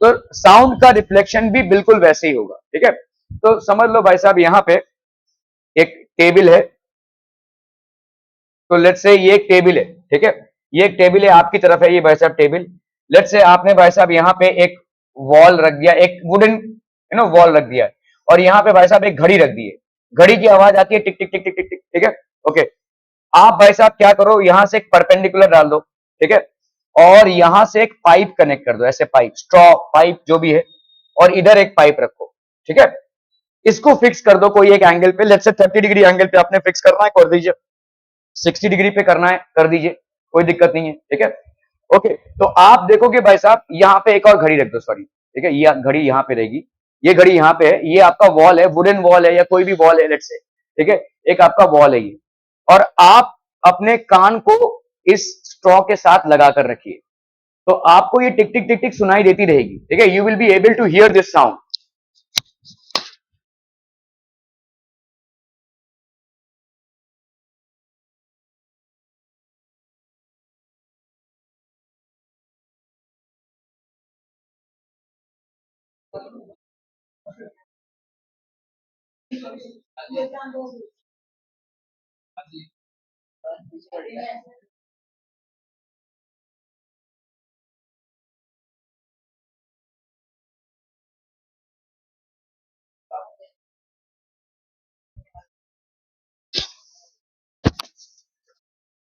तो साउंड का रिफ्लेक्शन भी बिल्कुल वैसे ही होगा, ठीक है। तो समझ लो भाई साहब यहां पे एक टेबल है, तो लेट्स से ये एक टेबल है, ठीक है, ये एक टेबल है, आपकी तरफ है ये भाई साहब टेबल, लेट्स से आपने भाई साहब यहाँ पे एक वॉल रख दिया, एक वुडन वॉल रख दिया है, और यहाँ पे भाई साहब एक घड़ी रख दी है, घड़ी की आवाज आती है टिक टिक टिक टिक टिक टिक, ठीक है। ओके, आप भाई साहब क्या करो, यहां से एक परपेंडिकुलर डाल दो, ठीक है, और यहां से एक पाइप कनेक्ट कर दो, ऐसे पाइप, स्ट्रॉ पाइप जो भी है, और इधर एक पाइप रखो, ठीक है। इसको फिक्स कर दो कोई एक एंगल पे, लेट्स से 30 डिग्री एंगल पे आपने फिक्स करना है, कर दीजिए। 60 डिग्री पे करना है, कर दीजिए, कोई दिक्कत नहीं है, ठीक है। ओके, तो आप देखोगे भाई साहब यहाँ पे एक और घड़ी रख दो, सॉरी, ठीक है, ये घड़ी यहाँ पे रहेगी, ये घड़ी यहाँ पे है, ये आपका वॉल है, वुडन वॉल है या कोई भी वॉल है लेट्स से, ठीक है, एक आपका वॉल है ये, और आप अपने कान को इस स्ट्रॉ के साथ लगा कर रखिए, तो आपको ये टिक टिक टिक टिक सुनाई देती रहेगी, ठीक है, you will be able to hear this sound.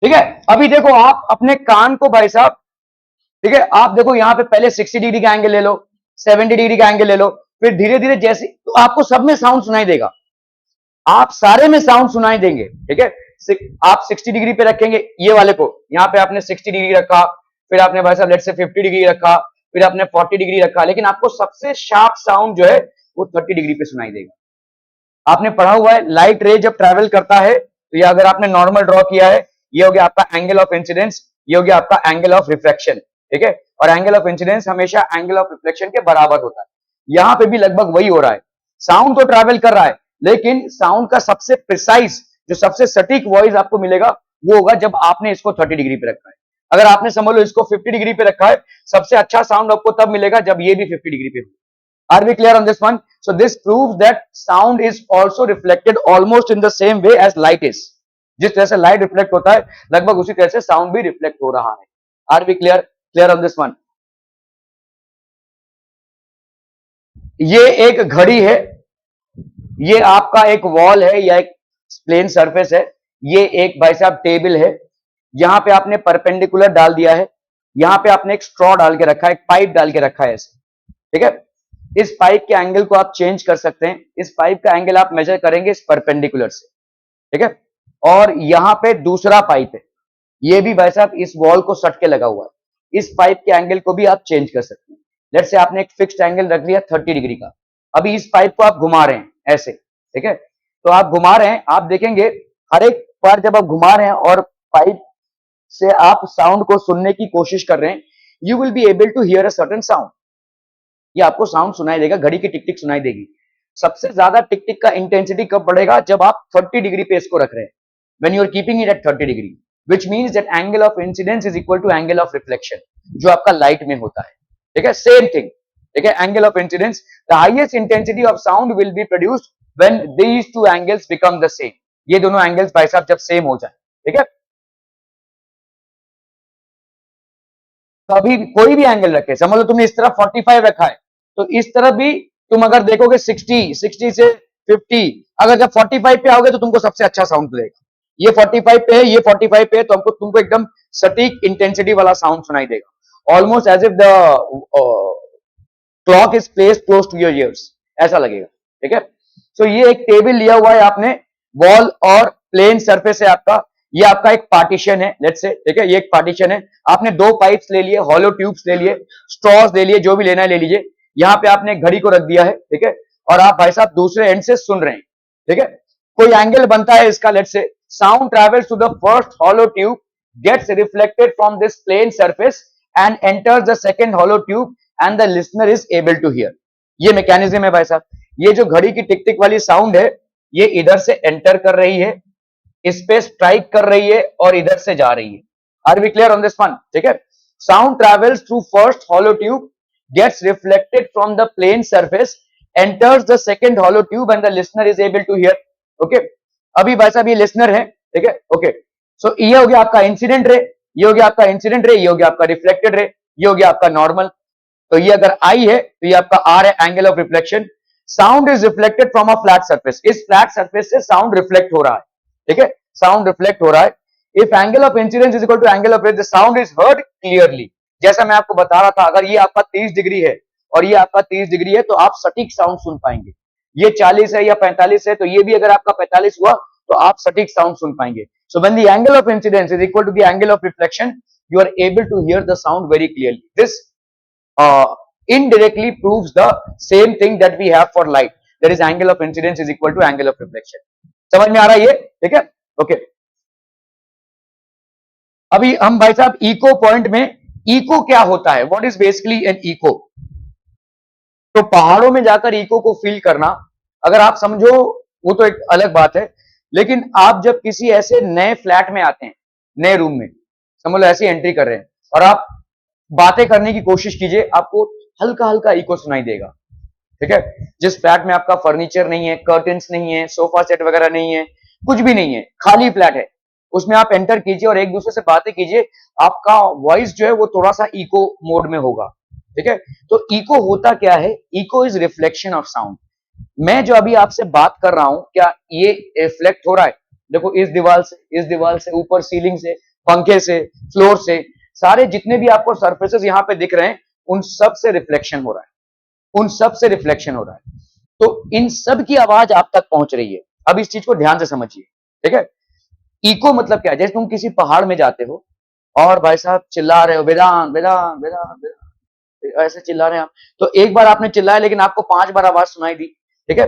ठीक है, अभी देखो आप अपने कान को भाई साहब, ठीक है, आप देखो यहाँ पे पहले 60 डिग्री का एंगल ले लो, 70 डिग्री का एंगल ले लो, फिर धीरे धीरे जैसे, तो आपको सब में साउंड सुनाई देगा, आप सारे में साउंड सुनाई देंगे, ठीक है। आप 60 डिग्री पे रखेंगे ये वाले को, यहाँ पे आपने 60 डिग्री रखा, फिर आपने भाई साहब लेट से 50 डिग्री रखा, फिर आपने 40 डिग्री रखा, लेकिन आपको सबसे शार्प साउंड जो है वो 30 डिग्री पे सुनाई देगा। आपने पढ़ा हुआ है, लाइट रे जब ट्रेवल करता है, तो ये अगर आपने नॉर्मल ड्रॉ किया है, ये हो गया आपका एंगल ऑफ इंसिडेंस, ये हो गया आपका एंगल ऑफ रिफ्लेक्शन, ठीक है, और एंगल ऑफ इंसिडेंस हमेशा एंगल ऑफ रिफ्लेक्शन के बराबर होता है। यहां पे भी लगभग वही हो रहा है, साउंड तो ट्रैवल कर रहा है, लेकिन साउंड का सबसे प्रिसाइज, जो सबसे सटीक वॉइस आपको मिलेगा वो होगा जब आपने इसको 30 डिग्री पे रखा है। अगर आपने समझ लो इसको 50 डिग्री पे रखा है, सबसे अच्छा साउंड आपको तब मिलेगा जब ये भी 50 डिग्री पे हो। Are we clear on this one? So this proves that sound is also reflected almost in the same way as light is. जिस तरह से लाइट रिफ्लेक्ट होता है, लगभग उसी तरह से साउंड भी रिफ्लेक्ट हो रहा है। Are we clear on this one? ये एक घड़ी है, ये आपका एक वॉल है या एक प्लेन सरफेस है, ये एक भाई साहब टेबल है, यहां पे आपने परपेंडिकुलर डाल दिया है, यहां पे आपने एक स्ट्रॉ डाल के रखा है, एक पाइप डाल के रखा है ऐसे, ठीक है। इस पाइप के एंगल को आप चेंज कर सकते हैं, इस पाइप का एंगल आप मेजर करेंगे इस परपेंडिकुलर से, ठीक है। और यहां पे दूसरा पाइप है, ये भी भाई साहब इस वॉल को सट के लगा हुआ है, इस पाइप के एंगल को भी आप चेंज कर सकते हैं। लेट्स से आपने एक फिक्स्ड एंगल रख लिया 30 डिग्री का, अभी इस पाइप को आप घुमा रहे हैं ऐसे, ठीक है, तो आप घुमा रहे हैं, आप देखेंगे हर एक बार जब आप घुमा रहे हैं और पाइप से आप साउंड को सुनने की कोशिश कर रहे हैं, you will be able to hear a certain sound, ये आपको साउंड सुनाई देगा, घड़ी की टिक टिक सुनाई देगी। सबसे ज्यादा टिक टिक का इंटेंसिटी कब बढ़ेगा, जब आप 30 डिग्री पे इसको रख रहे हैं, when you are keeping it at 30 degree, which means that angle of incidence is equal to angle of reflection, जो आपका लाइट में होता है, ठीक है, सेम थिंग, ठीक है, angle of incidence, the highest intensity of sound will be produced when these two angles become the same, ये दोनों एंगल्स भाई साहब जब सेम हो जाए, ठीक है। कभी कोई भी एंगल रखे, समझ लो तुमने इस तरफ 45 रखा है, तो इस तरफ भी तुम अगर देखोगे 60 से 50, अगर जब 45 पे आओगे तो तुमको सबसे अच्छा साउंड मिलेगा। ये 45 पे है, ये 45 पे है, तो हमको तुमको एकदम सटीक इंटेंसिटी वाला साउंड सुनाई देगा, almost as if the clock is placed close to your ears, ऐसा लगेगा, ठीक है। सो ये एक टेबल लिया हुआ है आपने, वॉल और प्लेन सरफेस है आपका, ये आपका एक पार्टीशन है लेट्स से, ठीक है, ये एक पार्टीशन है, आपने दो पाइप्स ले लिए, हॉलो ट्यूब्स ले लिए, स्ट्रॉस ले लिए, जो भी लेना है ले लीजिए, यहाँ पे आपने घड़ी को रख दिया है, ठीक है, और आप भाई साहब दूसरे एंड से सुन रहे हैं, ठीक है। कोई एंगल बनता है इसका, let's say sound travels to the first hollow tube, gets reflected from this plane surface and enters the second hollow tube and the listener is able to hear. ये मैकेनिज्म है भाई साहब, ये जो घड़ी की टिक टिक वाली साउंड है, ये इधर से एंटर कर रही है, इस पे स्ट्राइक कर रही है और इधर से जा रही है। Are we clear on this one, ठीक है। Sound travels through first hollow tube, gets reflected from the plane surface, enters the second hollow tube and the listener is able to hear, okay. अभी भाई साहब ये listener है, ठीक है, okay. सो ये हो गया आपका इंसिडेंट रे, ये हो गया आपका इंसिडेंट रे, ये हो गया आपका रिफ्लेक्टेड रे, ये हो गया आपका नॉर्मल। तो ये अगर आई है तो ये आपका आर है, angle of reflection. Sound is reflected from a flat surface, इस फ्लैट सरफेस से साउंड रिफ्लेक्ट हो रहा है, ठीक है, साउंड रिफ्लेक्ट हो रहा है। If angle of incidence is equal to angle of rays, the sound is heard clearly. जैसा मैं आपको बता रहा था, अगर ये आपका 30 डिग्री है और ये आपका 30 डिग्री है तो आप सटीक साउंड सुन पाएंगे। ये 40 है या 45 है तो ये भी अगर आपका 45 हुआ तो आप सटीक साउंड सुन पाएंगे। So when the angle of incidence is equal to the angle of reflection, you are able to hear the sound very clearly. This indirectly proves the same thing that we have for light, that is angle of incidence is equal to angle of reflection. समझ में आ रहा है ये, ठीक है, okay. अभी हम भाई साहब इको पॉइंट में, इको क्या होता है, what is basically an echo. तो पहाड़ों में जाकर इको को फील करना, अगर आप समझो वो तो एक अलग बात है, लेकिन आप जब किसी ऐसे नए फ्लैट में आते हैं, नए रूम में समझ लो ऐसी एंट्री कर रहे हैं और आप बातें करने की कोशिश कीजिए, आपको हल्का हल्का इको सुनाई देगा, ठीक है। जिस फ्लैट में आपका फर्नीचर नहीं है, कर्टन्स नहीं है, सोफा सेट वगैरह नहीं है, कुछ भी नहीं है, खाली फ्लैट है, उसमें आप एंटर कीजिए और एक दूसरे से बातें कीजिए, आपका वॉइस जो है वो थोड़ा सा इको मोड में होगा, ठीक है। तो इको होता क्या है, echo is reflection of sound. मैं जो अभी आपसे बात कर रहा हूं, क्या ये रिफ्लेक्ट हो रहा है, देखो इस दीवार से, इस दीवार से, ऊपर सीलिंग से, पंखे से, फ्लोर से, सारे जितने भी आपको सरफेसेस यहां पे दिख रहे हैं उन सब से रिफ्लेक्शन हो रहा है, उन सब से रिफ्लेक्शन हो रहा है। तो इन सब की आवाज आप तक पहुंच रही है। अब इस चीज को ध्यान से समझिए, ठीक है। इको मतलब क्या है, जैसे तुम किसी पहाड़ में जाते हो और भाई साहब चिल्ला रहे हो, वेदांत वेदांत वेदांत वेदांत, ऐसे चिल्ला रहे हैं आप, तो एक बार आपने चिल्लाया लेकिन आपको 5 बार आवाज सुनाई दी, ठीक है।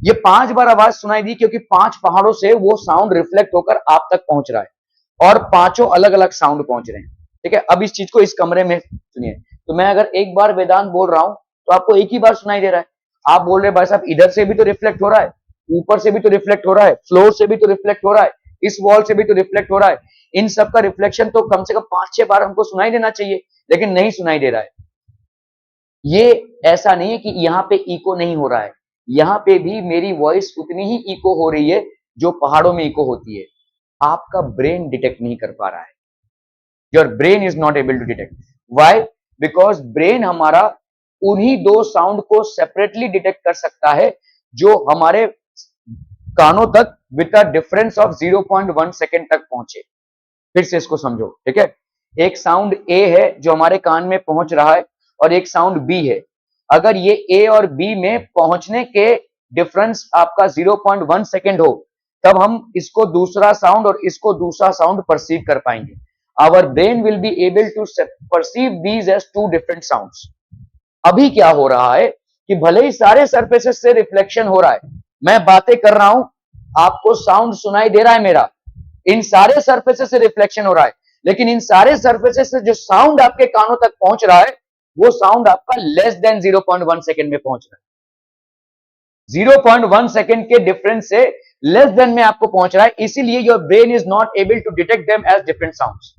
ये 5 बार आवाज सुनाई दी क्योंकि 5 पहाड़ों से वो साउंड रिफ्लेक्ट होकर आप तक पहुंच रहा है और पांचों अलग अलग साउंड पहुंच रहे हैं, ठीक है। अब इस चीज को इस कमरे में सुनिए, तो मैं अगर एक बार वेदांत बोल रहा हूं तो आपको एक ही बार सुनाई दे रहा है। आप बोल रहे भाई साहब इधर से भी तो रिफ्लेक्ट हो रहा है, ऊपर से भी तो रिफ्लेक्ट हो रहा है, फ्लोर से भी तो रिफ्लेक्ट हो रहा है, इस वॉल से भी तो रिफ्लेक्ट हो रहा है, इन सब का रिफ्लेक्शन तो कम से कम 5-6 बार हमको सुनाई देना चाहिए, लेकिन नहीं सुनाई दे रहा है। ये ऐसा नहीं है कि यहाँ पे इको नहीं हो रहा है, यहाँ पे भी मेरी वॉइस उतनी ही इको हो रही है जो पहाड़ों में इको होती है, आपका ब्रेन डिटेक्ट नहीं कर पा रहा है। Your brain is not able to detect, why, because brain हमारा उन्हीं दो साउंड को सेपरेटली डिटेक्ट कर सकता है जो हमारे कानों तक with a difference of 0.1 second तक पहुंचे। फिर से इसको समझो, ठीक है। एक साउंड ए है जो हमारे कान में पहुंच रहा है और एक साउंड बी है। अगर ये ए और बी में पहुंचने के डिफरेंस आपका 0.1 सेकेंड हो तब हम इसको दूसरा साउंड और इसको दूसरा साउंड परसीव कर पाएंगे। Our brain will be able to perceive these as two different sounds. अभी क्या हो रहा है कि भले ही सारे सरफेसेस से रिफ्लेक्शन हो रहा है, मैं बातें कर रहा हूं, आपको साउंड सुनाई दे रहा है मेरा, इन सारे सरफेसेस से रिफ्लेक्शन हो रहा है, लेकिन इन सारे सरफेसेस से जो साउंड आपके कानों तक पहुंच रहा है वो साउंड आपका लेस देन 0.1 सेकेंड में पहुंच रहा है। 0.1 सेकेंड के डिफरेंस से लेस देन में आपको पहुंच रहा है, इसीलिए your brain is not able to detect them as different sounds.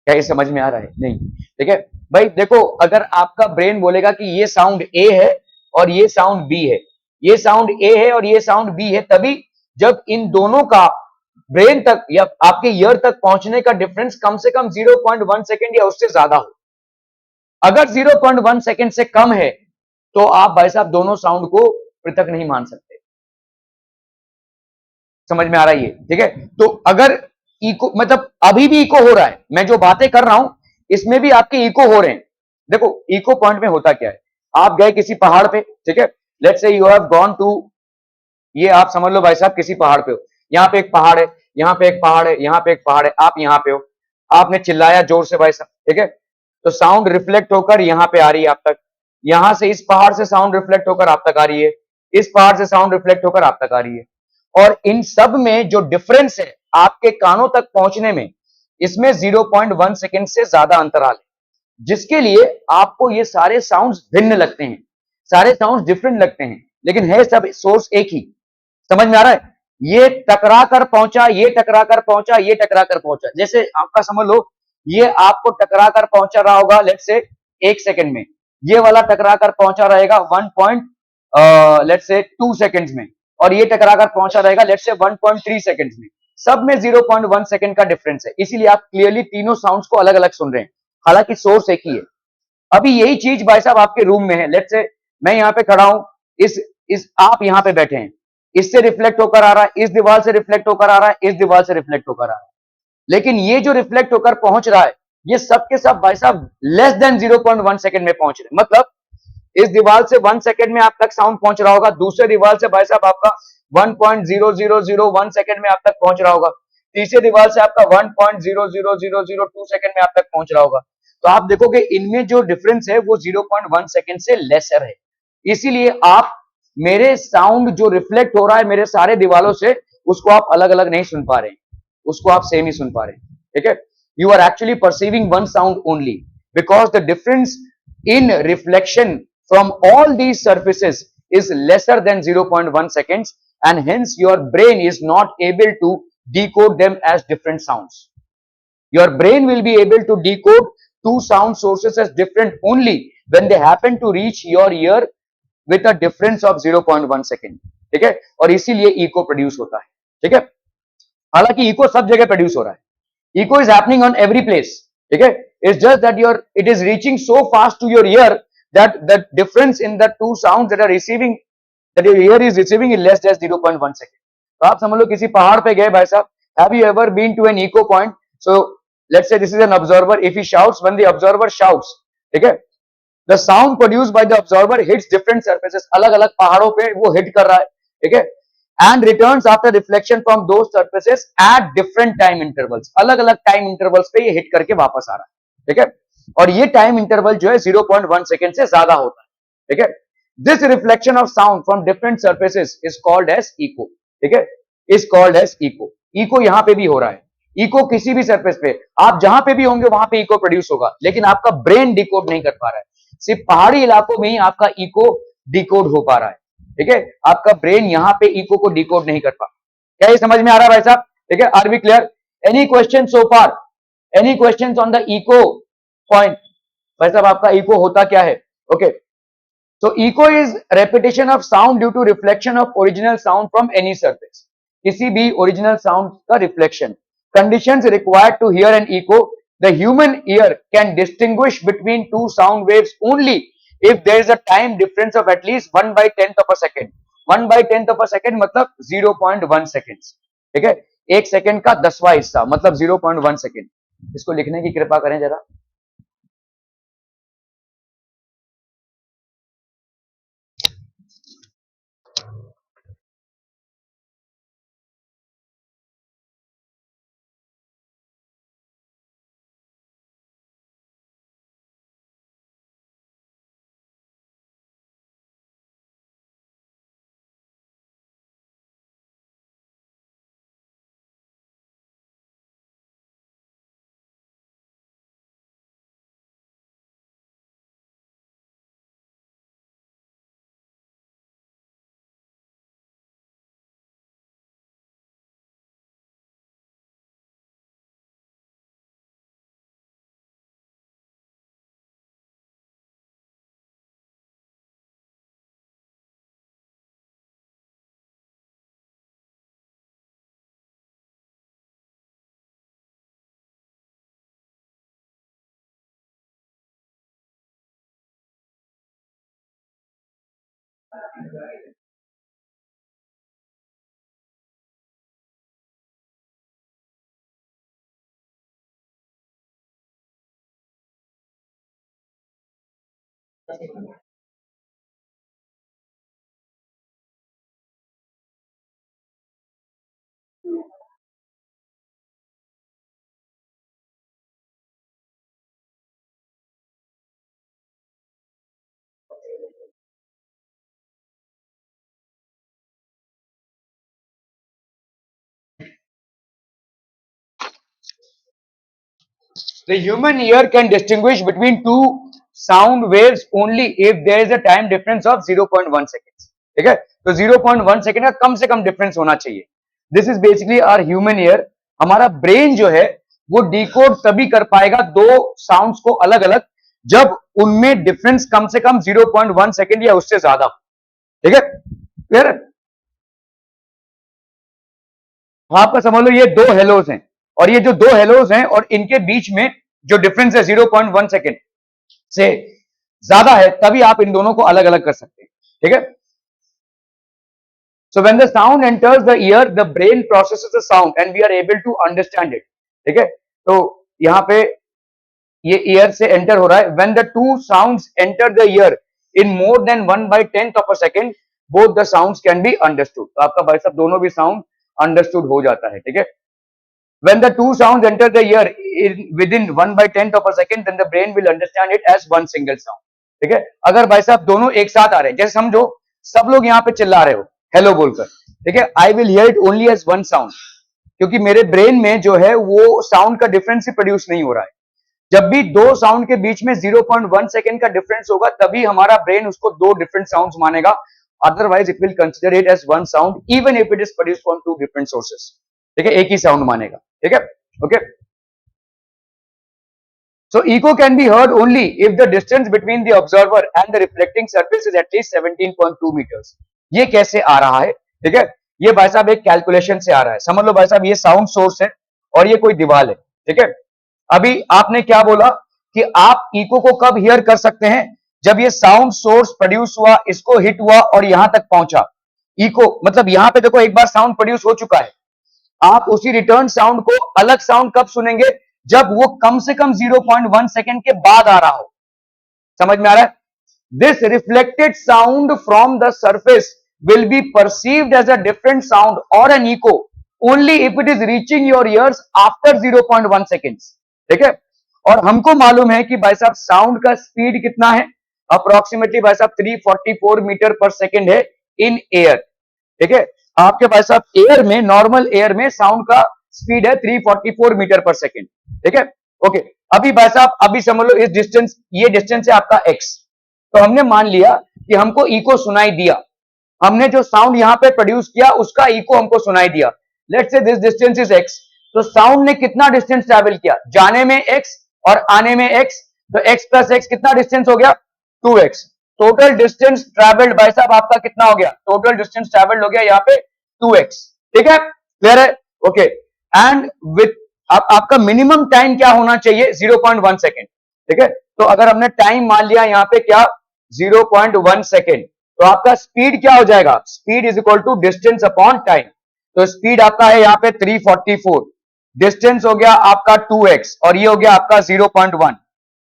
क्या ये समझ में आ रहा है? नहीं, ठीक है भाई। देखो अगर आपका ब्रेन बोलेगा कि ये साउंड ए है और ये साउंड बी है, ये साउंड ए है और ये साउंड बी है, तभी जब इन दोनों का ब्रेन तक या आपके ईयर तक पहुंचने का डिफरेंस कम से कम 0.1 सेकेंड या उससे ज्यादा हो। अगर 0.1 सेकेंड से कम है तो आप भाई साहब दोनों साउंड को पृथक नहीं मान सकते। समझ में आ रहा है ये, ठीक है। तो अगर इको मतलब अभी भी इको हो रहा है, मैं जो बातें कर रहा हूं इसमें भी आपके इको हो रहे हैं। देखो इको पॉइंट में होता क्या है, आप गए किसी पहाड़ पे, ठीक है, लेट्स से यू हैव गॉन टू, ये आप समझ लो भाई साहब किसी पहाड़ पे हो, यहाँ पे एक पहाड़ है, यहाँ पे एक पहाड़ है, यहाँ पे एक पहाड़ है, आप यहाँ पे हो, आपने चिल्लाया जोर से भाई साहब, ठीक है, तो साउंड रिफ्लेक्ट होकर यहाँ पे आ रही है आप तक, यहां से इस पहाड़ से साउंड रिफ्लेक्ट होकर आप तक आ रही है, इस पहाड़ से साउंड रिफ्लेक्ट होकर आप तक आ रही है, और इन सब में जो डिफरेंस है आपके कानों तक पहुंचने में, इसमें 0.1 सेकेंड से ज्यादा अंतराल है, जिसके लिए आपको ये सारे साउंड्स भिन्न लगते हैं, सारे साउंड्स डिफरेंट लगते हैं, लेकिन है सब सोर्स एक ही। समझ में आ रहा है? ये टकरा कर पहुंचा, ये टकरा कर पहुंचा, ये टकरा कर पहुंचा, जैसे आपका समझ लो ये आपको टकरा कर पहुंचा रहा होगा लेट्स से 1 सेकेंड में, ये वाला टकरा कर पहुंचा रहेगा 1.2 सेकेंड्स में, और ये टकरा कर पहुंचा रहेगा लेट्स से 1.3 सेकेंड्स में। सब में 0.1 सेकेंड का डिफरेंस है, इसीलिए आप क्लियरली तीनों साउंड्स को अलग अलग सुन रहे हैं, हालांकि सोर्स एक ही है। अभी यही चीज भाई साहब आपके रूम में है, लेट्स से मैं यहाँ पे खड़ा हूं, इस आप यहाँ पे बैठे हैं, इससे रिफ्लेक्ट होकर आ रहा है, इस दीवार से रिफ्लेक्ट होकर आ रहा है, इस दीवार से रिफ्लेक्ट होकर आ रहा है, लेकिन ये जो रिफ्लेक्ट होकर पहुंच रहा है, ये सब के सब भाई साहब लेस देन 0.1 सेकंड में पहुंच रहे हैं। मतलब इस दीवार से 1 सेकंड में आप तक साउंड पहुंच रहा होगा, दूसरे दीवार से भाई साहब आपका 1.0001 सेकंड में आप तक पहुंच रहा होगा, तीसरे दीवार से आपका 1.00002 सेकंड में आप तक पहुंच रहा होगा। तो आप देखोगे इनमें जो डिफरेंस है वो 0.1 सेकंड से लेसर है। इसीलिए आप मेरे साउंड जो रिफ्लेक्ट हो रहा है मेरे सारे दीवारों से, उसको आप अलग अलग नहीं सुन पा रहे हैं, उसको आप सेम ही सुन पा रहे हैं। ठीक है, you are actually perceiving one sound only because the difference in reflection from all these surfaces is lesser than 0.1 seconds, and hence your brain is not able to decode them as different sounds. Your brain will be able to decode two sound sources as different only when they happen to reach your ear with a difference of 0.1 second. ठीक है, और इसीलिए eco produce होता है। ठीक है, हालांकि eco सब जगह प्रोड्यूस हो रहा है, echo is happening on every place. Okay, it's just that it is reaching so fast to your ear that the difference in the two sounds that your ear is receiving is less than 0.1 second. तो आप समझ लो किसी पहाड़ पे गए भाई साहब, have you ever been to an echo point? So let's say this is an observer. If he shouts, when the observer shouts, ठीक है, the sound produced by the observer hits different surfaces. अलग अलग पहाड़ों पे वो hit कर रहा है, ठीक है, and returns after reflection from those surfaces at different time intervals. अलग अलग टाइम इंटरवल्स पे ये हिट करके वापस आ रहा है। ठीक है, और ये टाइम इंटरवल जो है 0.1 सेकंड से ज्यादा होता है। ठीक है, this reflection of sound from different surfaces is called as echo. ठीक है, is called as echo. Echo यहां पे भी हो रहा है, इको किसी भी सरफेस पे आप जहां पे भी होंगे वहां पे इको प्रोड्यूस होगा, लेकिन आपका ब्रेन डिकोड नहीं कर पा रहा है। सिर्फ पहाड़ी इलाकों में ही आपका इको डिकोड हो पा रहा है। ठीक है, आपका ब्रेन यहां पे इको को डिकोड नहीं कर पा। क्या ये समझ में आ रहा है भाई साहब? ठीक है, are we clear? Any question so far? Any question on the echo point? भाई साहब आपका इको होता क्या है? Okay, so echo is repetition of sound due to reflection of original sound from any surface. किसी भी original sound का reflection. Conditions required to hear an echo. The human ear can distinguish between two sound waves only if there is a time difference of at least 1/10th of a second. 1/10th of a second मतलब 0.1 seconds. ठीक है, एक second का 10वां हिस्सा मतलब 0.1 second. इसको लिखने की कृपा करें जरा। The human ear can distinguish between two sound waves only if there is a time difference of 0.1 seconds. ठीक है, तो 0.1 सेकेंड का कम से कम डिफरेंस होना चाहिए। This is basically our human ear. हमारा ब्रेन जो है वो डिकोड तभी कर पाएगा दो साउंड्स को अलग अलग जब उनमें डिफरेंस कम से कम 0.1 सेकेंड या उससे ज्यादा। ठीक है, क्लियर? आपका समझ लो ये दो हेलोज हैं, और ये जो दो हेलोज हैं और इनके बीच में जो डिफरेंस है 0.1 सेकेंड से ज्यादा है तभी आप इन दोनों को अलग अलग कर सकते हैं, ठीक है। So when the sound enters the ear, the brain processes the sound and we are able to understand it, ठीक है। तो यहाँ पे ये ईयर से एंटर हो रहा है। When the two sounds enter the ear in more than 1/10th of a second, both the sounds can be understood. तो आपका भाई साहब दोनों भी साउंड अंडरस्टूड हो जाता है, ठीक है। When the two sounds enter the ear within 1/10th of a second, then the brain will understand it as one single sound, ठीक है। अगर भाई साहब दोनों एक साथ आ रहे हैं, जैसे समझो सब लोग यहाँ पे चिल्ला रहे हो हेलो बोलकर, ठीक है, I will hear it only as one sound, क्योंकि मेरे ब्रेन में जो है वो साउंड का डिफरेंस ही प्रोड्यूस नहीं हो रहा है। जब भी दो साउंड के बीच में 0.1 सेकेंड का डिफरेंस होगा तभी हमारा ब्रेन उसको दो डिफरेंट साउंड्स मानेगा, otherwise it will consider it as one sound even if it is produced from two different sources, ठीक है, एक ही साउंड मानेगा, ठीक है, okay. So echo can be heard only if the distance between the observer and the reflecting surface is at least 17.2 meters. ये कैसे आ रहा है, ठीक है, ये भाई साहब एक कैलकुलेशन से आ रहा है। समझ लो भाई साहब ये साउंड सोर्स है और ये कोई दीवार है, ठीक है। अभी आपने क्या बोला कि आप इको को कब हियर कर सकते हैं, जब ये साउंड सोर्स प्रोड्यूस हुआ, इसको हिट हुआ और यहां तक पहुंचा। इको मतलब यहां पे देखो एक बार साउंड प्रोड्यूस हो चुका है, आप उसी रिटर्न साउंड को अलग साउंड कब सुनेंगे, जब वो कम से कम 0.1 सेकेंड के बाद आ रहा हो। समझ में आ रहा है? This reflected sound from the surface will be perceived as a different sound और an echo only if it is reaching your ears after 0.1 seconds, ठीक है। और हमको मालूम है कि भाई साहब साउंड का स्पीड कितना है, अप्रोक्सीमेटली भाई साहब 344 मीटर पर सेकेंड है इन एयर, ठीक है। आपके भाई साहब एयर में, नॉर्मल एयर में साउंड का स्पीड है 344 मीटर पर सेकेंड, ठीक है, ओके। अभी भाई साहब अभी समझ लो इस डिस्टेंस, ये डिस्टेंस है आपका x, तो हमने मान लिया कि हमको इको सुनाई दिया, हमने जो साउंड यहां पे प्रोड्यूस किया उसका इको हमको सुनाई दिया। Let's say this distance is x, तो साउंड ने कितना डिस्टेंस ट्रैवल किया, जाने में x और आने में x, तो x प्लस x कितना डिस्टेंस हो गया 2x। टोटल डिस्टेंस ट्रैवल्ड भाई साहब आपका कितना हो गया, टोटल डिस्टेंस ट्रैवल्ड हो गया यहाँ पे 2x, ठीक है, क्लियर है, ओके। एंड विथ आपका मिनिमम टाइम क्या होना चाहिए 0.1 सेकेंड, ठीक है। तो अगर हमने टाइम मान लिया यहाँ पे क्या 0.1 सेकेंड, तो आपका स्पीड क्या हो जाएगा, speed is equal to distance upon time. तो स्पीड आपका है यहाँ पे 344, डिस्टेंस हो गया आपका 2x और ये हो गया आपका 0.1,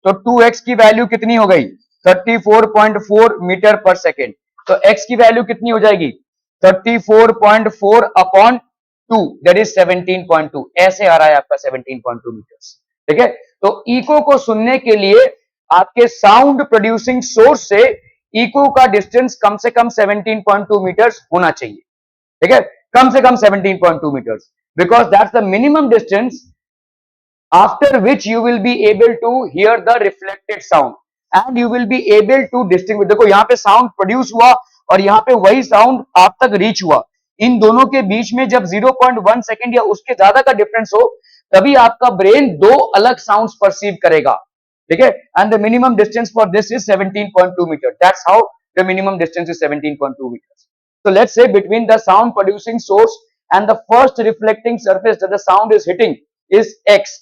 तो 2x की वैल्यू कितनी हो गई 34.4 मीटर पर सेकेंड। तो x की वैल्यू कितनी हो जाएगी 34.4 अपॉन 2 दैट इज 17.2, ऐसे आ रहा है आपका 17.2 मीटर्स, ठीक है। तो इको को सुनने के लिए आपके साउंड प्रोड्यूसिंग सोर्स से इको का डिस्टेंस कम से कम 17.2 मीटर्स होना चाहिए, ठीक है, कम से कम 17.2 metres, because that's the minimum distance after which you will be able to hear the reflected sound and you will be able to distinguish। देखो यहाँ पे साउंड प्रोड्यूस हुआ और यहाँ पे वही साउंड आप तक रीच हुआ, इन दोनों के बीच में जब 0.1 सेकेंड या उसके ज्यादा का डिफरेंस हो तभी आपका ब्रेन दो अलग साउंड्स परसीव करेगा, ठीक है। And the minimum distance for this is 17.2 metre, that's how the minimum distance is 17.2 metres. So let's say between the sound producing source and the first reflecting surface that the sound is hitting is x.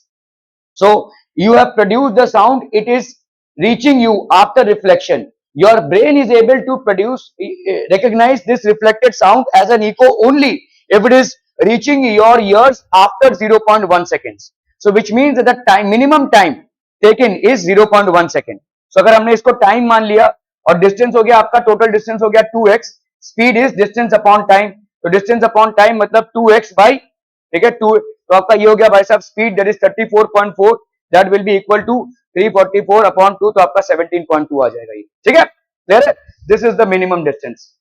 So you have produced the sound, it is reaching you after reflection. Your brain is able to recognize this reflected sound as an echo only if it is reaching your ears after 0.1 seconds. So which means that the time, minimum time taken is 0.1 second. So अगर हमने इसको time मान लिया और distance हो गया आपका, total distance हो गया 2x, speed is distance upon time, तो डिस्टेंस अपॉन टाइम मतलब 2x बाई, ठीक है, 2, तो आपका ये हो गया भाई साहब speed that is 34.4, that will be equal to 344 upon 2, तो आपका 17.2 आ जाएगा ये, ठीक है, क्लियर है। This is the minimum distance.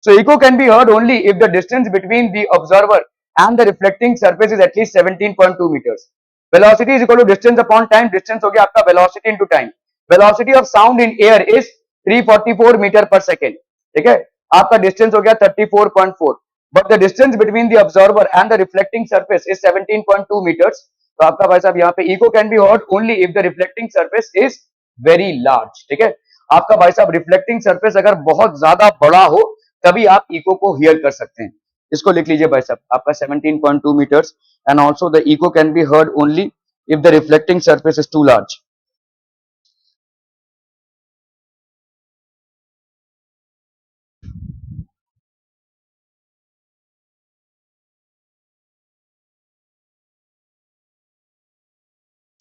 So echo can be heard only if the distance between the observer and the reflecting surface is at least 17.2 meters. Velocity is equal to distance upon time, distance हो गया आपका velocity into time. Velocity of sound in air is 344 meter per second, ठीक है, आपका distance हो गया 34.4, but the distance between the observer and the reflecting surface is 17.2 meters. तो आपका भाई साहब यहाँ पे echo can be heard only if the reflecting surface is very large, ठीक है। आपका भाई साहब रिफ्लेक्टिंग सरफेस अगर बहुत ज्यादा बड़ा हो तभी आप इको को हियर कर सकते हैं। इसको लिख लीजिए भाई साहब, आपका 17.2 metres, and also the echo can be heard only if the reflecting surface is too large.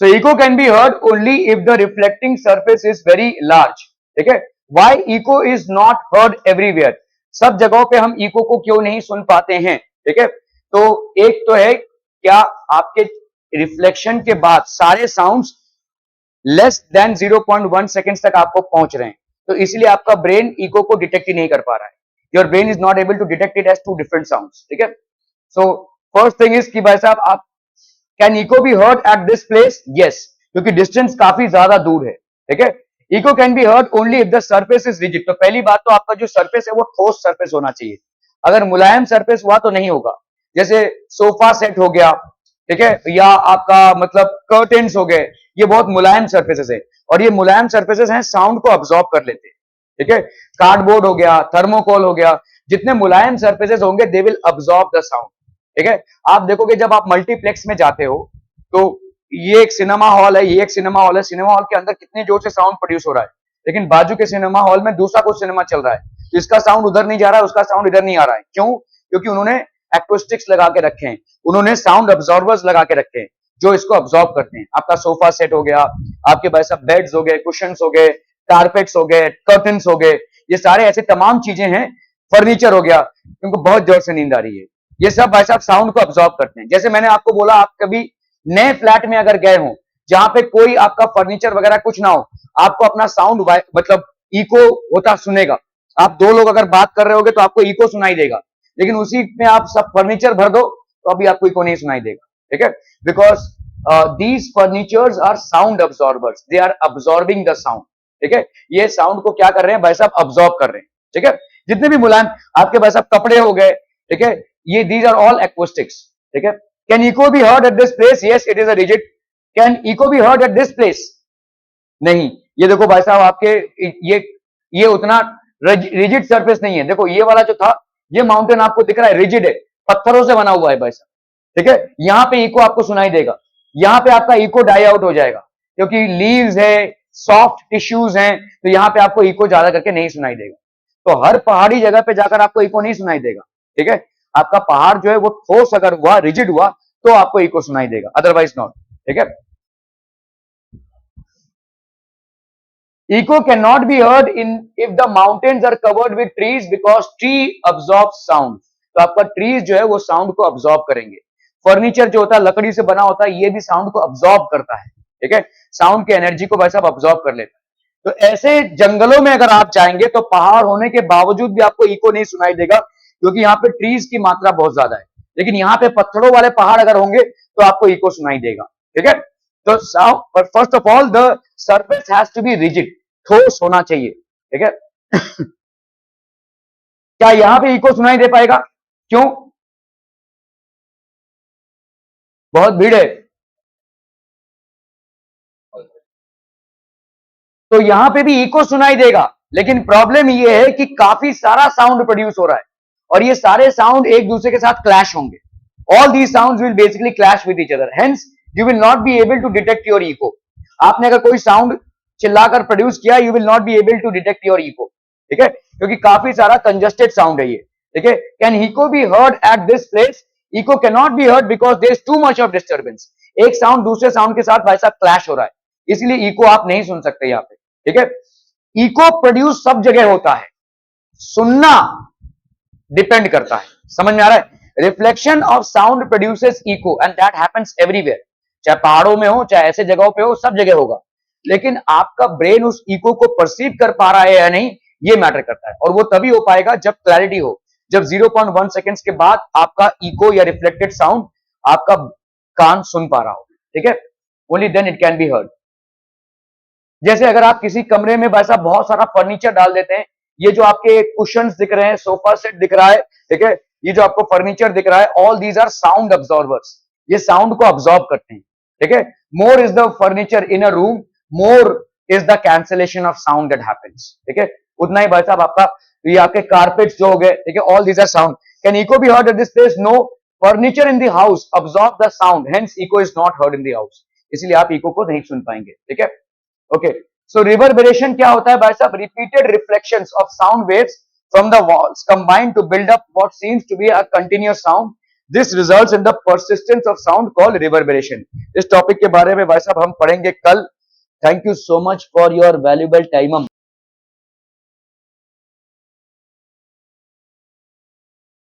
So echo can be heard only if the reflecting surface is very large. ठीक है? Why echo is not heard everywhere? सब जगहों पे हम echo को क्यों नहीं सुन पाते हैं? ठीक है? तो एक तो है क्या आपके रिफ्लेक्शन के बाद सारे साउंड्स लेस देन 0.1 सेकेंड्स तक आपको पहुंच रहे हैं, तो इसलिए आपका ब्रेन इको को डिटेक्ट ही नहीं कर पा रहा है. Your brain is not able to detect it as two different sounds. ठीक है? सो फर्स्ट थिंग इज कि भाई साहब आप can echo be heard at this place? Yes, क्योंकि डिस्टेंस काफी ज्यादा दूर है. ठीक है? Echo can be heard only if the surface is rigid. तो पहली बात तो आपका जो सरफेस है वो ठोस सरफेस होना चाहिए. अगर मुलायम सरफेस हुआ तो नहीं होगा. जैसे सोफा सेट हो गया, ठीक है, या आपका मतलब कर्टेन्स हो गए, ये बहुत मुलायम सरफेसेस है, और ये मुलायम सरफेसेस हैं, साउंड को अब्सॉर्ब कर लेते हैं. ठीक है? कार्डबोर्ड हो गया, थर्मोकोल हो गया, जितने मुलायम सरफेसेस होंगे they will absorb the sound. ठीक है? आप देखोगे जब आप मल्टीप्लेक्स में जाते हो तो ये एक सिनेमा हॉल है, ये एक सिनेमा हॉल है, सिनेमा हॉल के अंदर कितनी जोर से साउंड प्रोड्यूस हो रहा है, लेकिन बाजू के सिनेमा हॉल में दूसरा कुछ सिनेमा चल रहा है, तो इसका साउंड उधर नहीं जा रहा है, उसका साउंड इधर नहीं आ रहा है. क्यों? क्योंकि उन्होंने एक्वेस्टिक्स लगा के रखे हैं, उन्होंने साउंड अब्सॉर्बर्स लगा के रखे हैं जो इसको अब्सॉर्ब करते हैं. आपका सोफा सेट हो गया, आपके पास बेड्स हो गए, कुशन्स हो गए, कारपेट्स हो गए, कर्टन्स हो गए, ये सारे ऐसे तमाम चीजें हैं. फर्नीचर हो गया, उनको बहुत जोर से नींद आ रही है, ये सब भाई साहब साउंड को अब्सॉर्ब करते हैं. जैसे मैंने आपको बोला, आप कभी नए फ्लैट में अगर गए हो जहां पे कोई आपका फर्नीचर वगैरह कुछ ना हो, आपको अपना साउंड मतलब इको होता सुनेगा. आप दो लोग अगर बात कर रहे होगे तो आपको इको सुनाई देगा, लेकिन उसी में आप सब फर्नीचर भर दो तो अभी आपको इको नहीं सुनाई देगा. ठीक है? Because these furnitures are sound absorbers, they are absorbing the sound. ठीक है? ये साउंड को क्या कर रहे हैं भाई साहब? अब्सॉर्ब कर रहे हैं. ठीक है? जितने भी मुलायम आपके भाई साहब कपड़े हो गए, ठीक है, ये दीज आर ऑल एक्वेस्टिक्स. ठीक है? Can echo be heard at this place? Yes, it is a rigid. Can echo be heard at this place? नहीं. ये देखो भाई साहब, आपके ये उतना रिजिड सरफेस नहीं है. देखो ये वाला जो था, ये माउंटेन आपको दिख रहा है, रिजिड है, पत्थरों से बना हुआ है भाई साहब. ठीक है? यहां पे इको आपको सुनाई देगा, यहां पे आपका इको डाई आउट हो जाएगा, क्योंकि लीव्स है, सॉफ्ट टिश्यूज हैं, तो यहां पे आपको इको ज्यादा करके नहीं सुनाई देगा. तो हर पहाड़ी जगह पे जाकर आपको इको नहीं सुनाई देगा. ठीक है? आपका पहाड़ जो है वो ठोस अगर हुआ, रिजिड हुआ, तो आपको इको सुनाई देगा, अदरवाइज नॉट. ठीक है? Echo cannot be heard in if the mountains are covered with trees because tree absorbs sound. तो आपका ट्रीज जो है वो साउंड को अब्सॉर्ब करेंगे. फर्नीचर जो होता है लकड़ी से बना होता है, ये भी साउंड को अब्सॉर्ब करता है. ठीक है? साउंड की एनर्जी को वैसा अब्सॉर्ब कर लेता है. तो ऐसे जंगलों में अगर आप जाएंगे तो पहाड़ होने के बावजूद भी आपको इको नहीं सुनाई देगा, क्योंकि यहाँ पे ट्रीज की मात्रा बहुत ज्यादा है. लेकिन यहाँ पे पत्थरों वाले पहाड़ अगर होंगे तो आपको इको सुनाई देगा. ठीक है? तो sound, first of all the surface has to be rigid, ठोस होना चाहिए. ठीक है? क्या यहां पे इको सुनाई दे पाएगा? क्यों? बहुत भीड़ है. तो यहां पे भी इको सुनाई देगा, लेकिन प्रॉब्लम ये है कि काफी सारा साउंड प्रोड्यूस हो रहा है, और ये सारे साउंड एक दूसरे के साथ क्लैश होंगे. All these sounds will basically clash with each other, hence you will not be able to detect your echo. आपने अगर कोई साउंड चिल्लाकर प्रोड्यूस किया, you will not be able to detect your echo. ठीक है? क्योंकि काफी सारा कंजस्टेड साउंड है ये. ठीक है? Can echo be heard at this place? Echo can not be heard because there is too much of disturbance. एक साउंड दूसरे साउंड के साथ वैसा क्लैश हो रहा है, इसलिए इको आप नहीं सुन सकते यहां पे. ठीक है? इको प्रोड्यूस सब जगह होता है, सुनना डिपेंड करता है. समझ में आ रहा है? Reflection of sound produces echo and that happens everywhere. चाहे पहाड़ों में हो, चाहे ऐसे जगहों पे हो, सब जगह होगा. लेकिन आपका ब्रेन उस इको को परसीव कर पा रहा है या नहीं, ये मैटर करता है, और वो तभी हो पाएगा जब क्लैरिटी हो, जब 0.1 सेकेंड्स के बाद आपका इको या रिफ्लेक्टेड साउंड आपका कान सुन पा रहा हो. ठीक है? Only then it can be heard. जैसे अगर आप किसी कमरे में वैसा बहुत सारा फर्नीचर डाल देते हैं, ये जो आपके कुशन्स दिख रहे हैं, सोफा सेट दिख रहा है, ठीक है, ये जो आपको फर्नीचर दिख रहा है, ऑल दीज आर साउंड अब्सॉर्बर्स. ये साउंड को अब्सॉर्ब करते हैं. ठीक है? More is the furniture in a room, more is the cancellation of sound that happens. ठीक है? उतना ही भाई साहब आपका ये आपके कारपेट्स जो हो गए, ठीक है, all these are sound. Can echo be heard at this place? No. Furniture in the house absorb the sound, hence echo is not heard in the house. इसलिए आप इको को नहीं सुन पाएंगे. ठीक है? ओके. सो रिवर्बरेशन क्या होता है भाई साहब? Repeated reflections of sound waves from the walls combine to build up what seems to be a continuous sound. This results in the persistence of sound called reverberation. इस टॉपिक के बारे में भाई साहब हम पढ़ेंगे कल। Thank you so much for your valuable time.